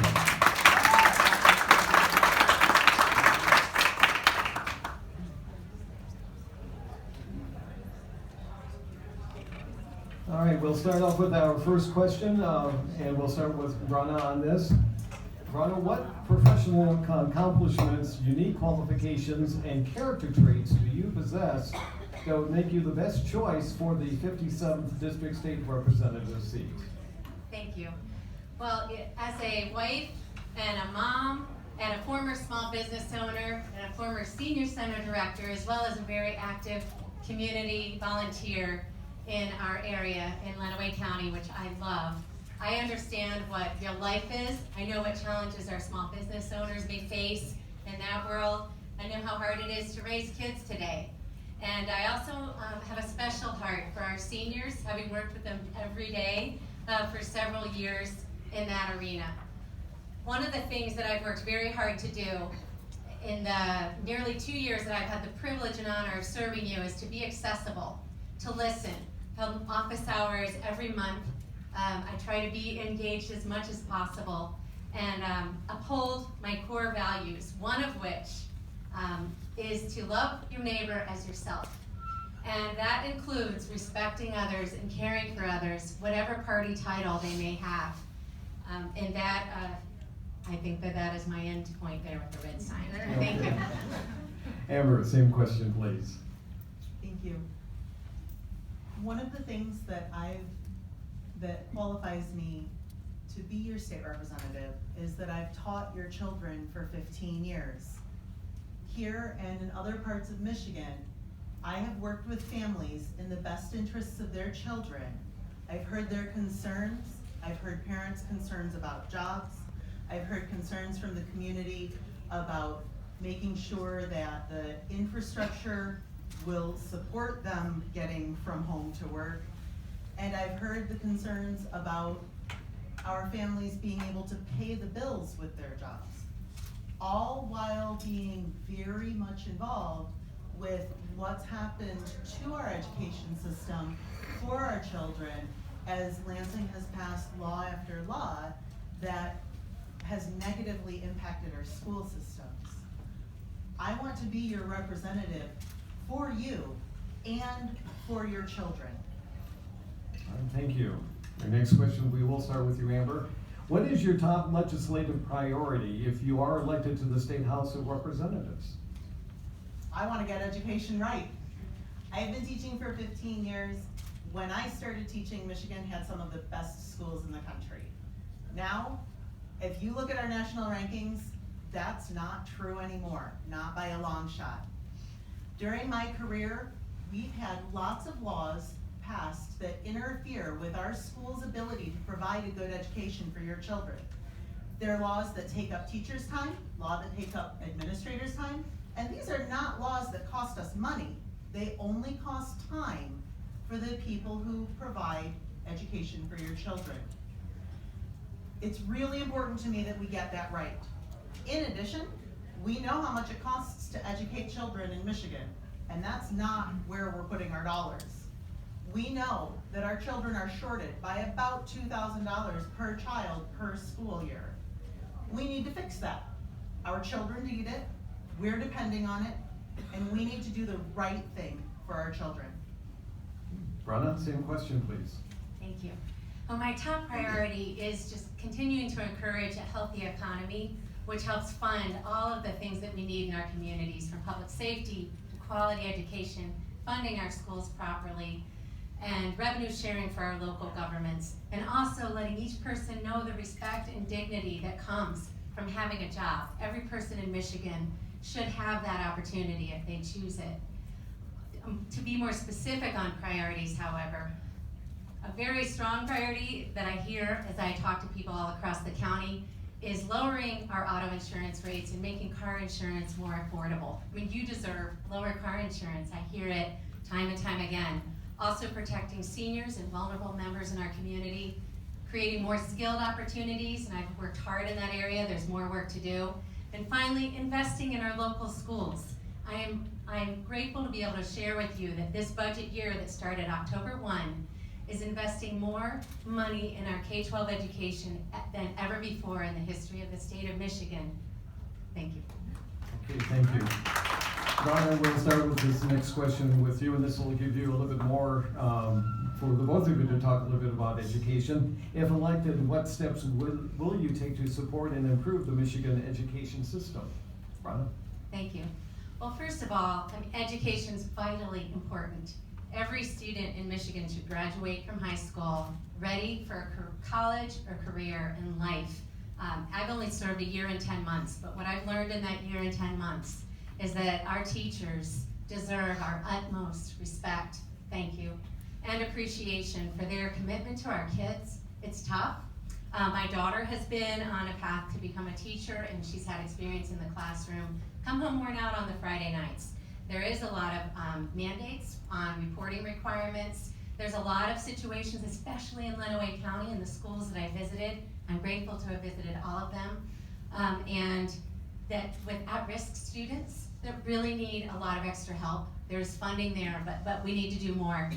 All right, we'll start off with our first question, and we'll start with Bronna on this. Bronna, what professional accomplishments, unique qualifications, and character traits do you possess that would make you the best choice for the 57th District State Representative seat? Thank you. Well, as a wife and a mom and a former small business owner and a former senior center director, as well as a very active community volunteer in our area in Lenawee County, which I love, I understand what real life is. I know what challenges our small business owners may face in that world. I know how hard it is to raise kids today. And I also have a special heart for our seniors, having worked with them every day for several years in that arena. One of the things that I've worked very hard to do in the nearly 2 years that I've had the privilege and honor of serving you is to be accessible, to listen, come office hours every month. I try to be engaged as much as possible and uphold my core values, one of which is to love your neighbor as yourself. And that includes respecting others and caring for others, whatever party title they may have. And that, I think that is my end point there with the red sign. Thank you. Amber, same question, please. Thank you. One of the things that qualifies me to be your state representative is that I've taught your children for 15 years. Here and in other parts of Michigan, I have worked with families in the best interests of their children. I've heard their concerns. I've heard parents' concerns about jobs. I've heard concerns from the community about making sure that the infrastructure will support them getting from home to work. And I've heard the concerns about our families being able to pay the bills with their jobs, all while being very much involved with what's happened to our education system for our children as Lansing has passed law after law that has negatively impacted our school systems. I want to be your representative for you and for your children. Thank you. Our next question, we will start with you, Amber. What is your top legislative priority if you are elected to the State House of Representatives? I want to get education right. I've been teaching for 15 years. When I started teaching, Michigan had some of the best schools in the country. Now, if you look at our national rankings, that's not true anymore, not by a long shot. During my career, we've had lots of laws passed that interfere with our school's ability to provide a good education for your children. There are laws that take up teachers' time, laws that take up administrators' time, and these are not laws that cost us money. They only cost time for the people who provide education for your children. It's really important to me that we get that right. In addition, we know how much it costs to educate children in Michigan, and that's not where we're putting our dollars. We know that our children are shorted by about $2,000 per child per school year. We need to fix that. Our children need it, we're depending on it, and we need to do the right thing for our children. Bronna, same question, please. Thank you. Well, my top priority is just continuing to encourage a healthy economy, which helps fund all of the things that we need in our communities, from public safety to quality education, funding our schools properly, and revenue sharing for our local governments, and also letting each person know the respect and dignity that comes from having a job. Every person in Michigan should have that opportunity if they choose it. To be more specific on priorities, however, a very strong priority that I hear as I talk to people all across the county is lowering our auto insurance rates and making car insurance more affordable. I mean, you deserve lower car insurance. I hear it time and time again. Also protecting seniors and vulnerable members in our community, creating more skilled opportunities, and I've worked hard in that area. There's more work to do. And finally, investing in our local schools. I am grateful to be able to share with you that this budget year that started October 1 is investing more money in our K-12 education than ever before in the history of the state of Michigan. Thank you. Okay, thank you. Bronna, we'll start with this next question with you, and this will give you a little bit more for the both of you to talk a little bit about education. If elected, what steps will you take to support and improve the Michigan education system? Bronna? Thank you. Well, first of all, education is vitally important. Every student in Michigan should graduate from high school ready for college or career in life. I've only served a year and 10 months, but what I've learned in that year and 10 months is that our teachers deserve our utmost respect, thank you, and appreciation for their commitment to our kids. It's tough. My daughter has been on a path to become a teacher, and she's had experience in the classroom. Come home worn out on the Friday nights. There is a lot of mandates on reporting requirements. There's a lot of situations, especially in Lenawee County and the schools that I visited. I'm grateful to have visited all of them. And that with at-risk students that really need a lot of extra help. There's funding there, but we need to do more.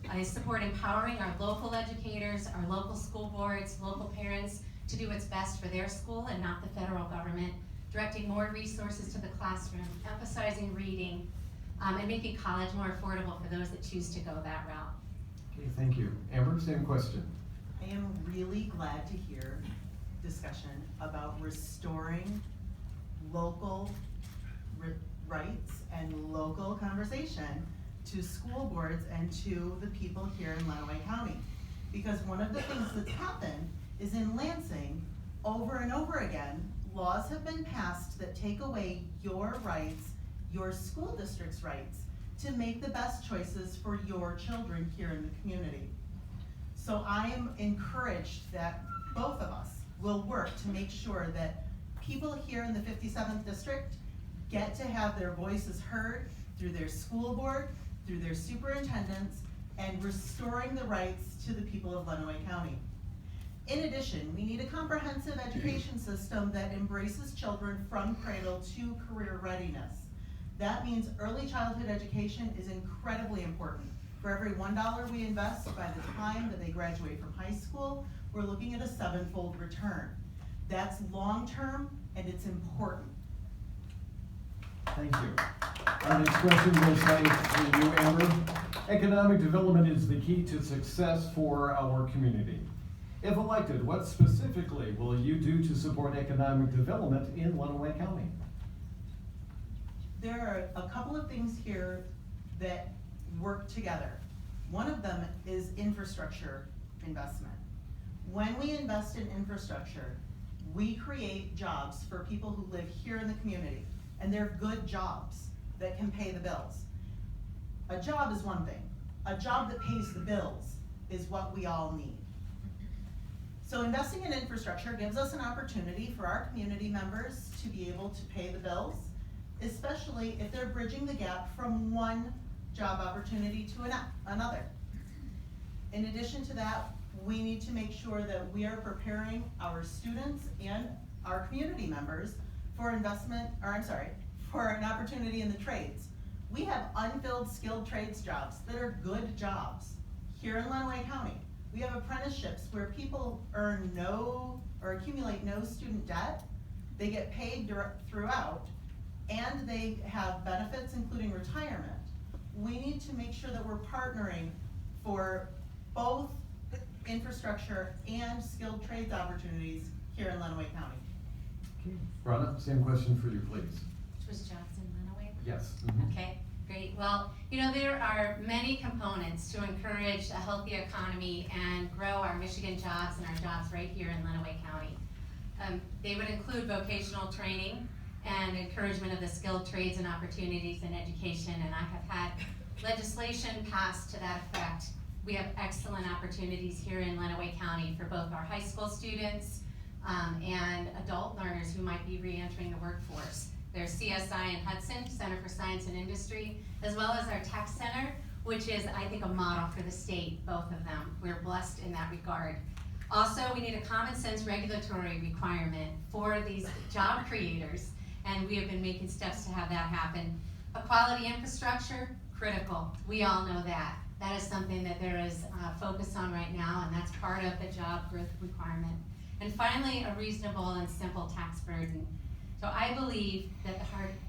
I support empowering our local educators, our local school boards, local parents to do what's best for their school and not the federal government, directing more resources to the classroom, emphasizing reading, and making college more affordable for those that choose to go that route. Okay, thank you. Amber, same question. I am really glad to hear discussion about restoring local rights and local conversation to school boards and to the people here in Lenawee County. Because one of the things that's happened is in Lansing, over and over again, laws have been passed that take away your rights, your school district's rights, to make the best choices for your children here in the community. So I am encouraged that both of us will work to make sure that people here in the 57th district get to have their voices heard through their school board, through their superintendents, and restoring the rights to the people of Lenawee County. In addition, we need a comprehensive education system that embraces children from cradle to career readiness. That means early childhood education is incredibly important. For every $1 we invest by the time that they graduate from high school, we're looking at a 7-fold return. That's long-term and it's important. Thank you. Our next question goes to you, Amber. Economic development is the key to success for our community. If elected, what specifically will you do to support economic development in Lenawee County? There are a couple of things here that work together. One of them is infrastructure investment. When we invest in infrastructure, we create jobs for people who live here in the community, and they're good jobs that can pay the bills. A job is one thing. A job that pays the bills is what we all need. So investing in infrastructure gives us an opportunity for our community members to be able to pay the bills, especially if they're bridging the gap from one job opportunity to another. In addition to that, we need to make sure that we are preparing our students and our community members for for an opportunity in the trades. We have unfilled skilled trades jobs that are good jobs here in Lenawee County. We have apprenticeships where people earn no or accumulate no student debt. They get paid throughout, and they have benefits including retirement. We need to make sure that we're partnering for both infrastructure and skilled trades opportunities here in Lenawee County. Okay. Bronna, same question for you, please. Which was jobs in Lenawee? Yes. Okay, great. Well, there are many components to encourage a healthy economy and grow our Michigan jobs and our jobs right here in Lenawee County. They would include vocational training and encouragement of the skilled trades and opportunities in education, and I have had legislation passed to that effect. We have excellent opportunities here in Lenawee County for both our high school students and adult learners who might be re-entering the workforce. There's CSI in Hudson, Center for Science and Industry, as well as our Tech Center, which is, I think, a model for the state, both of them. We're blessed in that regard. Also, we need a common sense regulatory requirement for these job creators, and we have been making steps to have that happen. A quality infrastructure, critical. We all know that. That is something that there is focus on right now, and that's part of the job growth requirement. And finally, a reasonable and simple tax burden. So I believe that the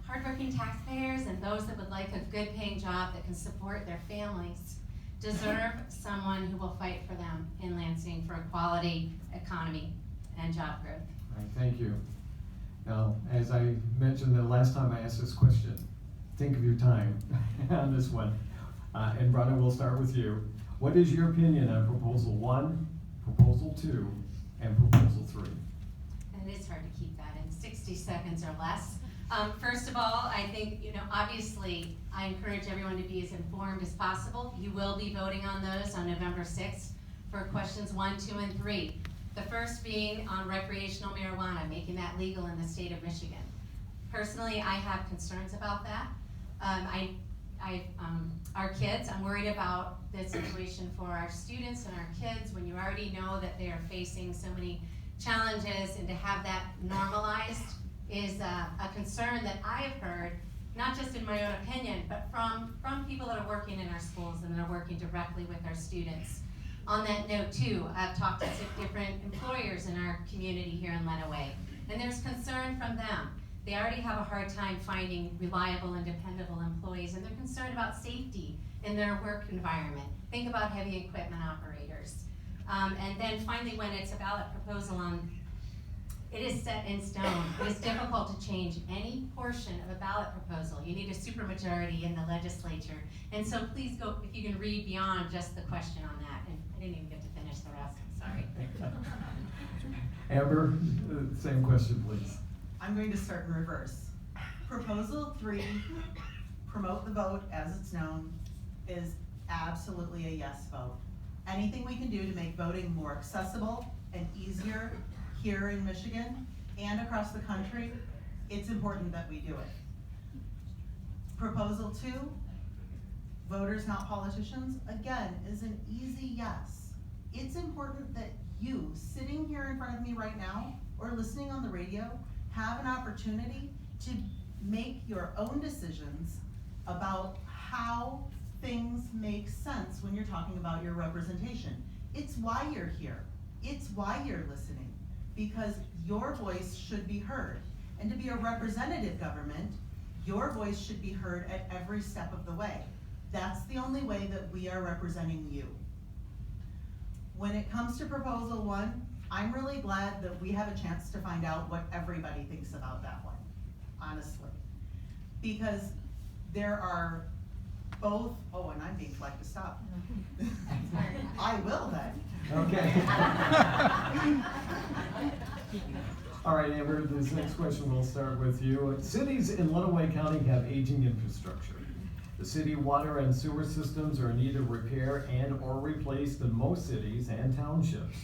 hardworking taxpayers and those that would like a good paying job that can support their families deserve someone who will fight for them in Lansing for a quality economy and job growth. All right, thank you. Now, as I mentioned the last time I asked this question, think of your time on this one. And Bronna, we'll start with you. What is your opinion on Proposal 1, Proposal 2, and Proposal 3? And it is hard to keep that in 60 seconds or less. First of all, I think, obviously, I encourage everyone to be as informed as possible. You will be voting on those on November 6th for questions 1, 2, and 3. The first being on recreational marijuana, making that legal in the state of Michigan. Personally, I have concerns about that. Our kids, I'm worried about the situation for our students and our kids when you already know that they are facing so many challenges, and to have that normalized is a concern that I have heard, not just in my own opinion, but from people that are working in our schools and that are working directly with our students. On that note too, I've talked to 6 different employers in our community here in Lenawee, and there's concern from them. They already have a hard time finding reliable and dependable employees, and they're concerned about safety in their work environment. Think about heavy equipment operators. And then finally, when it's a ballot proposal it is set in stone. It is difficult to change any portion of a ballot proposal. You need a supermajority in the legislature. And so please go, if you can read beyond just the question on that. And I didn't even get to finish the rest, sorry. Amber, same question, please. I'm going to start in reverse. Proposal 3 promote the vote as it's known is absolutely a yes vote. Anything we can do to make voting more accessible and easier here in Michigan and across the country, it's important that we do it. Proposal 2, voters not politicians, again, is an easy yes. It's important that you, sitting here in front of me right now, or listening on the radio, have an opportunity to make your own decisions about how things make sense when you're talking about your representation. It's why you're here. It's why you're listening, because your voice should be heard. And to be a representative government, your voice should be heard at every step of the way. That's the only way that we are representing you. When it comes to proposal 1, I'm really glad that we have a chance to find out what everybody thinks about that one, honestly. Because there are both, oh, and I'm being flagged to stop. I will then. Okay. All right, Amber, this next question will start with you. Cities in Lenawee County have aging infrastructure. The city water and sewer systems are in need of repair and or replaced in most cities and townships.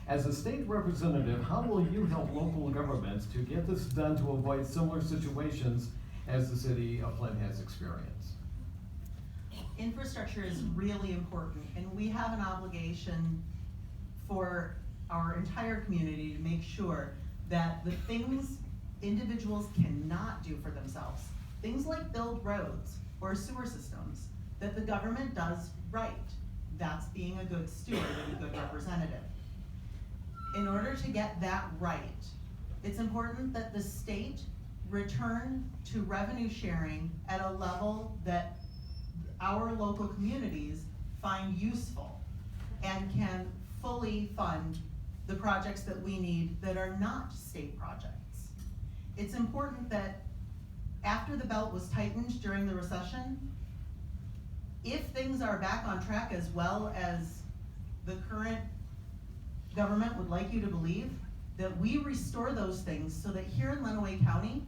As a state representative, how will you help local governments to get this done to avoid similar situations as the city of Flint has experienced? Infrastructure is really important, and we have an obligation for our entire community to make sure that the things individuals cannot do for themselves, things like build roads or sewer systems, that the government does right. That's being a good steward and a good representative. In order to get that right, it's important that the state return to revenue sharing at a level that our local communities find useful and can fully fund the projects that we need that are not state projects. It's important that after the belt was tightened during the recession, if things are back on track as well as the current government would like you to believe, that we restore those things so that here in Lenawee County,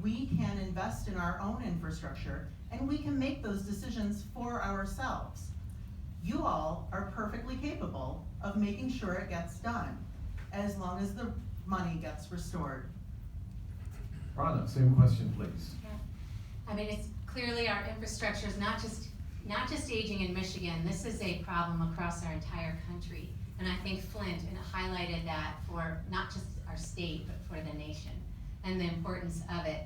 we can invest in our own infrastructure and we can make those decisions for ourselves. You all are perfectly capable of making sure it gets done, as long as the money gets restored. Bronna, same question, please. I mean, it's clearly our infrastructure is not just aging in Michigan. This is a problem across our entire country. And I think Flint highlighted that for not just our state, but for the nation, and the importance of it.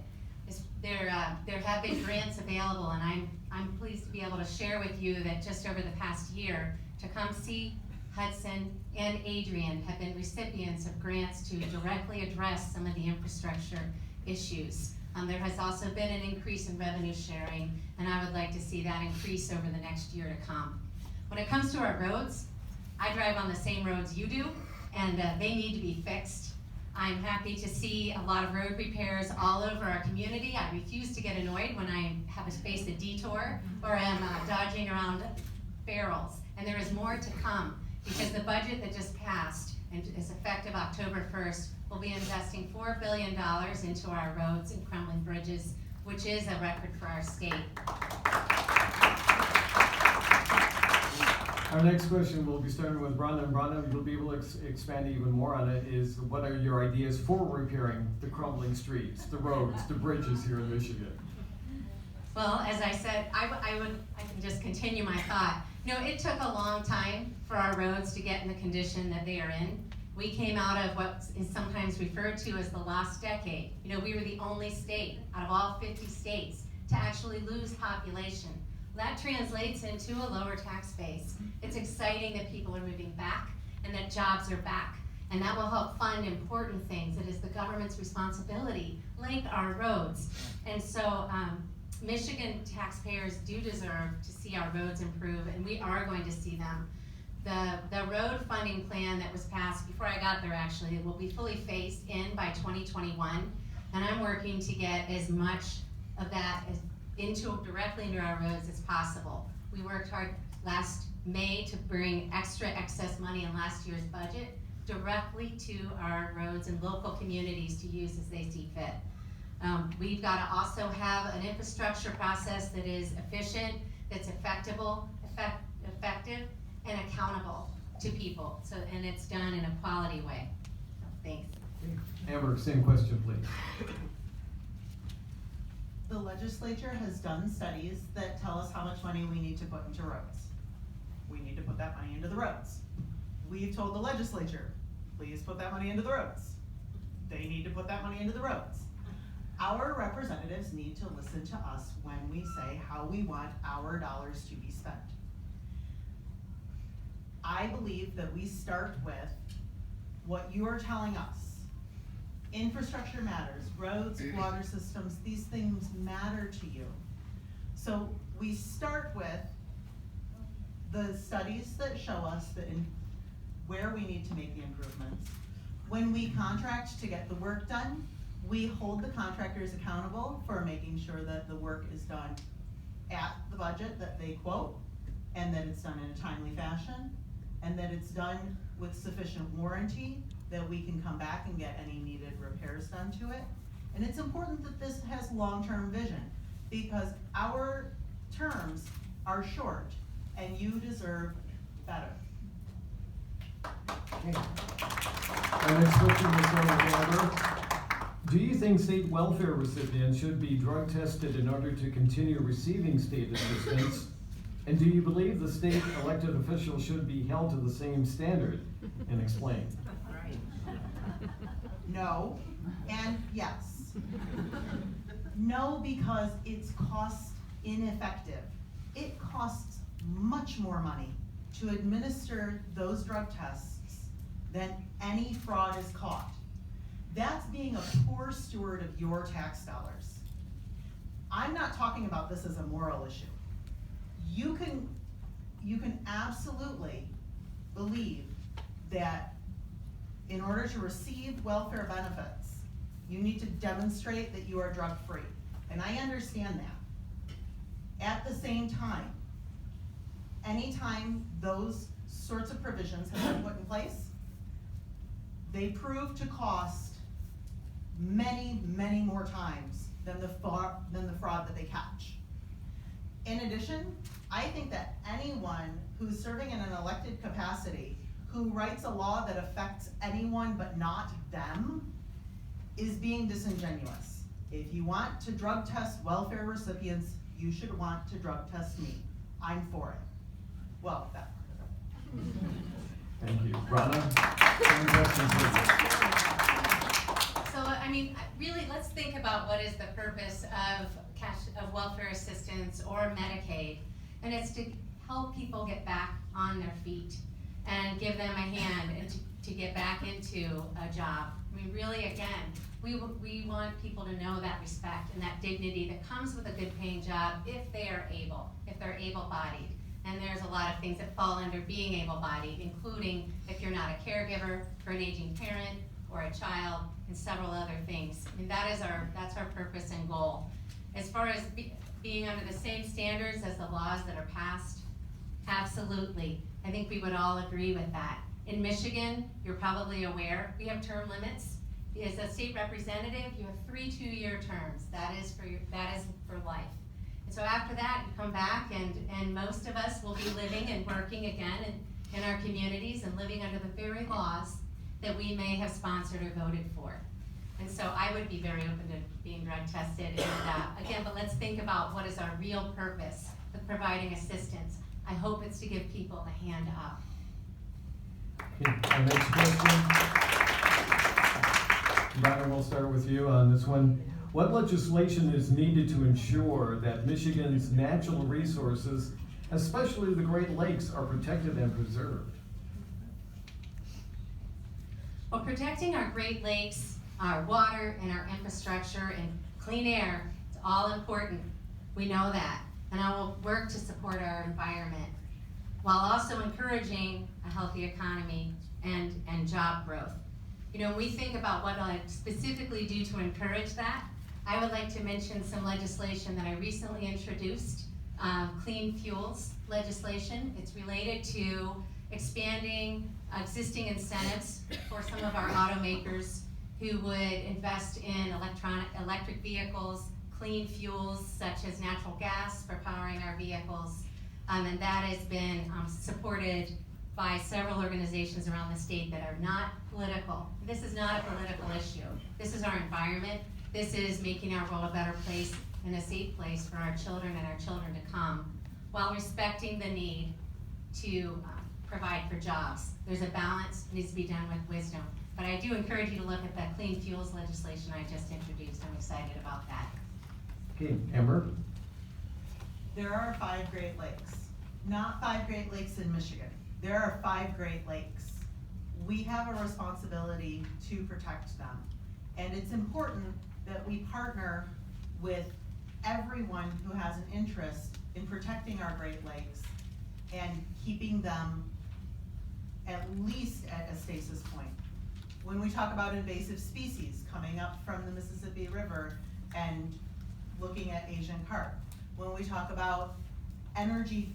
There have been grants available, and I'm pleased to be able to share with you that just over the past year, Tecumseh, Hudson, and Adrian have been recipients of grants to directly address some of the infrastructure issues. There has also been an increase in revenue sharing, and I would like to see that increase over the next year to come. When it comes to our roads, I drive on the same roads you do, and they need to be fixed. I'm happy to see a lot of road repairs all over our community. I refuse to get annoyed when I have to face a detour or am dodging around barrels. And there is more to come, because the budget that just passed and is effective October 1st will be investing $4 billion into our roads and crumbling bridges, which is a record for our state. Our next question will be starting with Bronna, and Bronna, you'll be able to expand even more on it, is what are your ideas for repairing the crumbling streets, the roads, the bridges here in Michigan? Well, as I said, I can just continue my thought. You know, it took a long time for our roads to get in the condition that they are in. We came out of what is sometimes referred to as the lost decade. You know, we were the only state out of all 50 states to actually lose population. That translates into a lower tax base. It's exciting that people are moving back and that jobs are back. And that will help fund important things. It is the government's responsibility, like our roads. And so Michigan taxpayers do deserve to see our roads improve, and we are going to see them. The road funding plan that was passed before I got there, actually, will be fully phased in by 2021. And I'm working to get as much of that directly into our roads as possible. We worked hard last May to bring extra excess money in last year's budget directly to our roads and local communities to use as they see fit. We've got to also have an infrastructure process that is efficient, that's effective, and accountable to people. So, and it's done in a quality way. So, thanks. Amber, same question, please. The legislature has done studies that tell us how much money we need to put into roads. We need to put that money into the roads. We've told the legislature, please put that money into the roads. They need to put that money into the roads. Our representatives need to listen to us when we say how we want our dollars to be spent. I believe that we start with what you are telling us. Infrastructure matters, roads, water systems, these things matter to you. So we start with the studies that show us that where we need to make the improvements. When we contract to get the work done, we hold the contractors accountable for making sure that the work is done at the budget that they quote, and that it's done in a timely fashion, and that it's done with sufficient warranty that we can come back and get any needed repairs done to it. And it's important that this has long-term vision, because our terms are short and you deserve better. Our next question will start with Amber. Do you think state welfare recipients should be drug tested in order to continue receiving state assistance? And do you believe the state elected officials should be held to the same standard? And explain. No, and yes. No, because it's cost ineffective. It costs much more money to administer those drug tests than any fraud is caught. That's being a poor steward of your tax dollars. I'm not talking about this as a moral issue. You can absolutely believe that in order to receive welfare benefits, you need to demonstrate that you are drug-free. And I understand that. At the same time, anytime those sorts of provisions have been put in place, they prove to cost many, many more times than the fraud that they catch. In addition, I think that anyone who's serving in an elected capacity who writes a law that affects anyone but not them is being disingenuous. If you want to drug test welfare recipients, you should want to drug test me. I'm for it. Well, that part of it. Thank you. Bronna? Any questions, please? So, I mean, really, let's think about what is the purpose of welfare assistance or Medicaid, and it's to help people get back on their feet and give them a hand and to get back into a job. I mean, really, again, we want people to know that respect and that dignity that comes with a good paying job if they are able, if they're able-bodied. And there's a lot of things that fall under being able-bodied, including if you're not a caregiver for an aging parent or a child, and several other things. I mean, that's our purpose and goal. As far as being under the same standards as the laws that are passed, absolutely. I think we would all agree with that. In Michigan, you're probably aware, we have term limits. As a state representative, you have 3 2-year terms. That is for life. And so after that, you come back, and most of us will be living and working again in our communities and living under the very laws that we may have sponsored or voted for. And so I would be very open to being drug tested. And again, but let's think about what is our real purpose with providing assistance. I hope it's to give people a hand up. Okay, our next question. Bronna, we'll start with you on this one. What legislation is needed to ensure that Michigan's natural resources, especially the Great Lakes, are protected and preserved? Well, protecting our Great Lakes, our water, and our infrastructure and clean air is all important. We know that. And I will work to support our environment while also encouraging a healthy economy and job growth. You know, when we think about what I specifically do to encourage that, I would like to mention some legislation that I recently introduced, clean fuels legislation. It's related to expanding existing incentives for some of our automakers who would invest in electric vehicles, clean fuels such as natural gas for powering our vehicles. And that has been supported by several organizations around the state that are not political. This is not a political issue. This is our environment. This is making our world a better place and a safe place for our children and our children to come, while respecting the need to provide for jobs. There's a balance, it needs to be done with wisdom. But I do encourage you to look at that clean fuels legislation I just introduced. I'm excited about that. Okay, Amber? There are 5 Great Lakes, not 5 Great Lakes in Michigan. There are 5 Great Lakes. We have a responsibility to protect them. And it's important that we partner with everyone who has an interest in protecting our Great Lakes and keeping them at least at a stasis point. When we talk about invasive species coming up from the Mississippi River and looking at Asian carp, when we talk about energy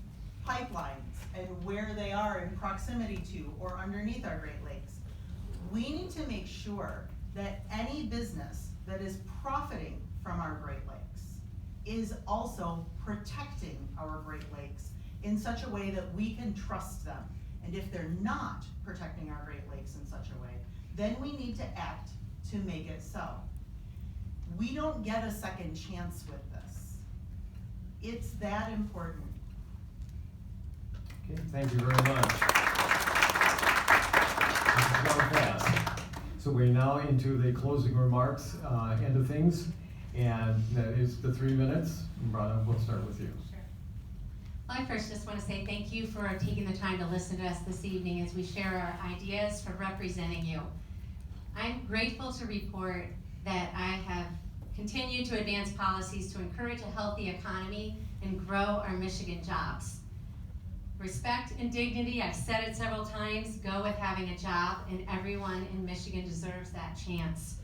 pipelines and where they are in proximity to or underneath our Great Lakes, we need to make sure that any business that is profiting from our Great Lakes is also protecting our Great Lakes in such a way that we can trust them. And if they're not protecting our Great Lakes in such a way, then we need to act to make it so. We don't get a second chance with this. It's that important. Okay, thank you very much. This is going fast. So we're now into the closing remarks end of things, and that is the 3 minutes. Bronna, we'll start with you. Sure. Well, I first just want to say thank you for taking the time to listen to us this evening as we share our ideas for representing you. I'm grateful to report that I have continued to advance policies to encourage a healthy economy and grow our Michigan jobs. Respect and dignity, I've said it several times, go with having a job, and everyone in Michigan deserves that chance.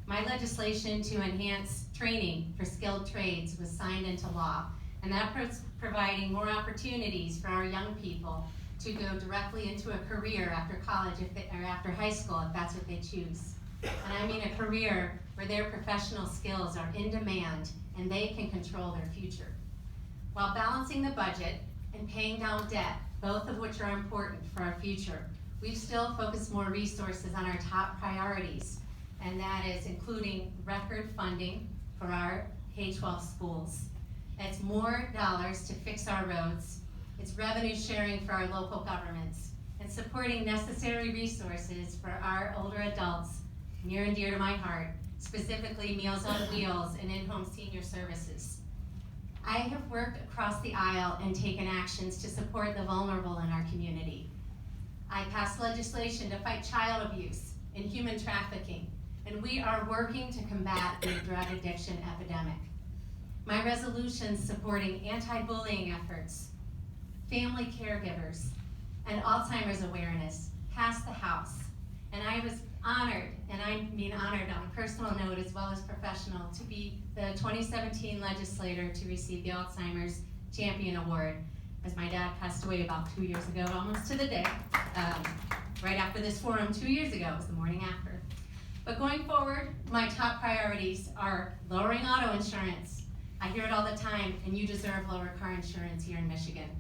My legislation to enhance training for skilled trades was signed into law, and that's providing more opportunities for our young people to go directly into a career after college or after high school if that's what they choose. And I mean a career where their professional skills are in demand and they can control their future. While balancing the budget and paying down debt, both of which are important for our future, we've still focused more resources on our top priorities, and that is including record funding for our K-12 schools. It's more dollars to fix our roads, it's revenue sharing for our local governments, and supporting necessary resources for our older adults, near and dear to my heart, specifically Meals on Wheels and in-home senior services. I have worked across the aisle and taken actions to support the vulnerable in our community. I passed legislation to fight child abuse and human trafficking, and we are working to combat the drug addiction epidemic. My resolutions supporting anti-bullying efforts, family caregivers, and Alzheimer's awareness passed the House, and I was honored, and I mean honored on a personal note as well as professional, to be the 2017 legislator to receive the Alzheimer's Champion Award, as my dad passed away about 2 years ago, almost to the day, right after this forum 2 years ago, it was the morning after. But going forward, my top priorities are lowering auto insurance. I hear it all the time, and you deserve lower car insurance here in Michigan.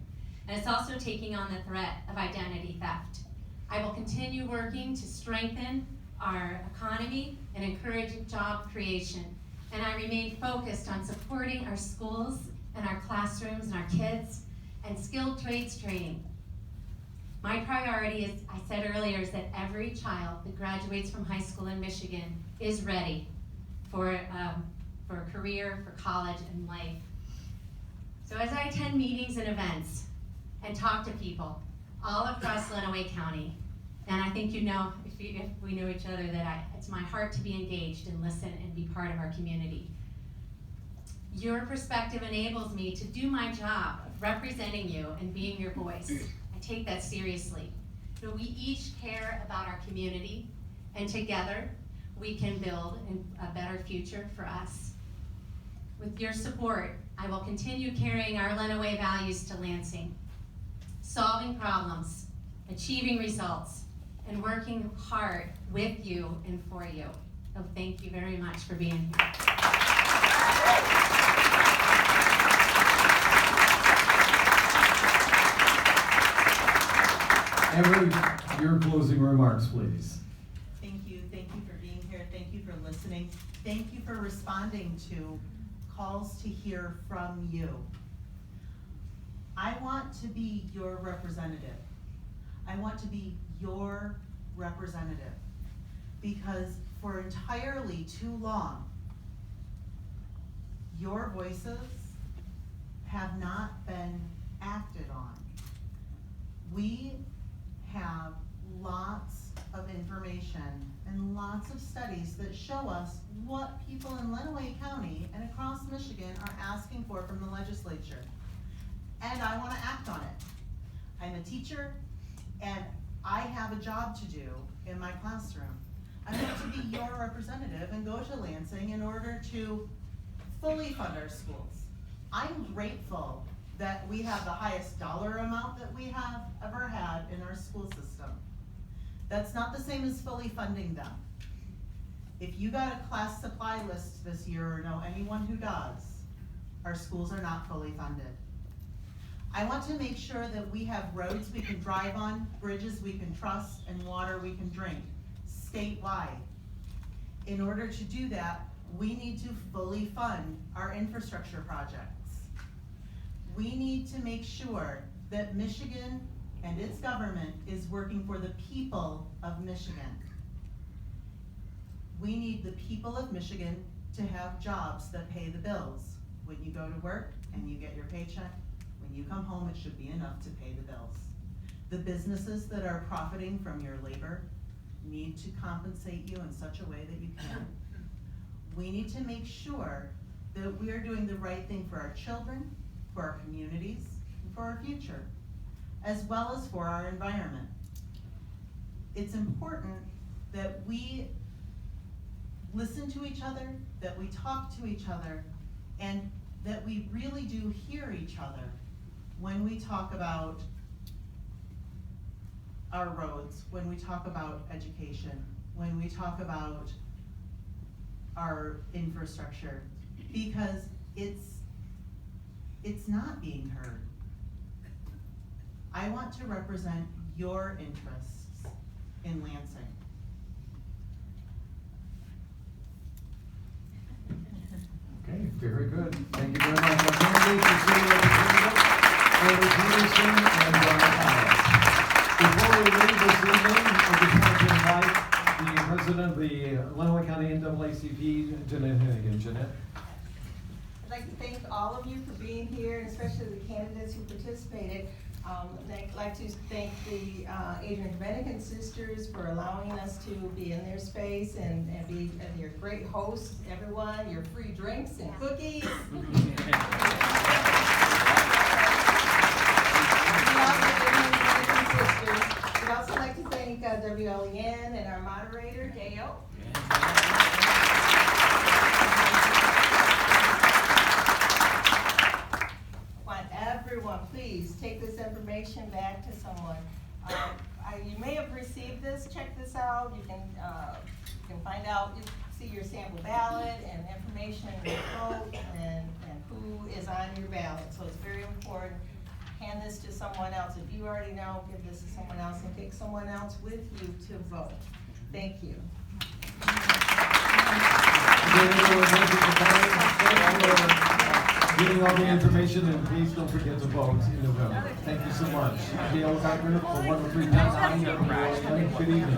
And it's also taking on the threat of identity theft. I will continue working to strengthen our economy and encourage job creation. And I remain focused on supporting our schools and our classrooms and our kids and skilled trades training. My priority, as I said earlier, is that every child that graduates from high school in Michigan is ready for a career, for college, and life. So as I attend meetings and events and talk to people all across Lenawee County, and I think you know, if we know each other, that it's my heart to be engaged and listen and be part of our community. Your perspective enables me to do my job of representing you and being your voice. I take that seriously. So we each care about our community, and together we can build a better future for us. With your support, I will continue carrying our Lenawee values to Lansing, solving problems, achieving results, and working hard with you and for you. So thank you very much for being here. Amber, your closing remarks, please. Thank you for being here, thank you for listening, thank you for responding to calls to hear from you. I want to be your representative. I want to be your representative because for entirely too long, your voices have not been acted on. We have lots of information and lots of studies that show us what people in Lenawee County and across Michigan are asking for from the legislature. And I want to act on it. I'm a teacher and I have a job to do in my classroom. I want to be your representative and go to Lansing in order to fully fund our schools. I'm grateful that we have the highest dollar amount that we have ever had in our school system. That's not the same as fully funding them. If you got a class supply list this year or know anyone who does, our schools are not fully funded. I want to make sure that we have roads we can drive on, bridges we can trust, and water we can drink, statewide. In order to do that, we need to fully fund our infrastructure projects. We need to make sure that Michigan and its government is working for the people of Michigan. We need the people of Michigan to have jobs that pay the bills. When you go to work and you get your paycheck, when you come home, it should be enough to pay the bills. The businesses that are profiting from your labor need to compensate you in such a way that you can. We need to make sure that we are doing the right thing for our children, for our communities, and for our future, as well as for our environment. It's important that we listen to each other, that we talk to each other, and that we really do hear each other when we talk about our roads, when we talk about education, when we talk about our infrastructure, because it's not being heard. I want to represent your interests in Lansing. Okay, very good. Thank you very much. Our candidates are sitting over here, Amber Pedersen and Bronna Kahle. Before we leave this evening, I just want to invite the president of the Lenawee County NAACP, Jeanette Henagan. Jeanette. I'd like to thank all of you for being here, and especially the candidates who participated. I'd like to thank the Adrian and Henagan sisters for allowing us to be in their space and be your great hosts, everyone, your free drinks and cookies. We'd also like to thank WLEN and our moderator, Gail. Everyone, please take this information back to someone. You may have received this. Check this out. You can find out, see your sample ballot and information and vote and who is on your ballot. So it's very important. Hand this to someone else. If you already know, give this to someone else and take someone else with you to vote. Thank you. Getting all the information, and please don't forget to vote in November. Thank you so much. Gail Gaertner for 103.9 WLEN. Good evening.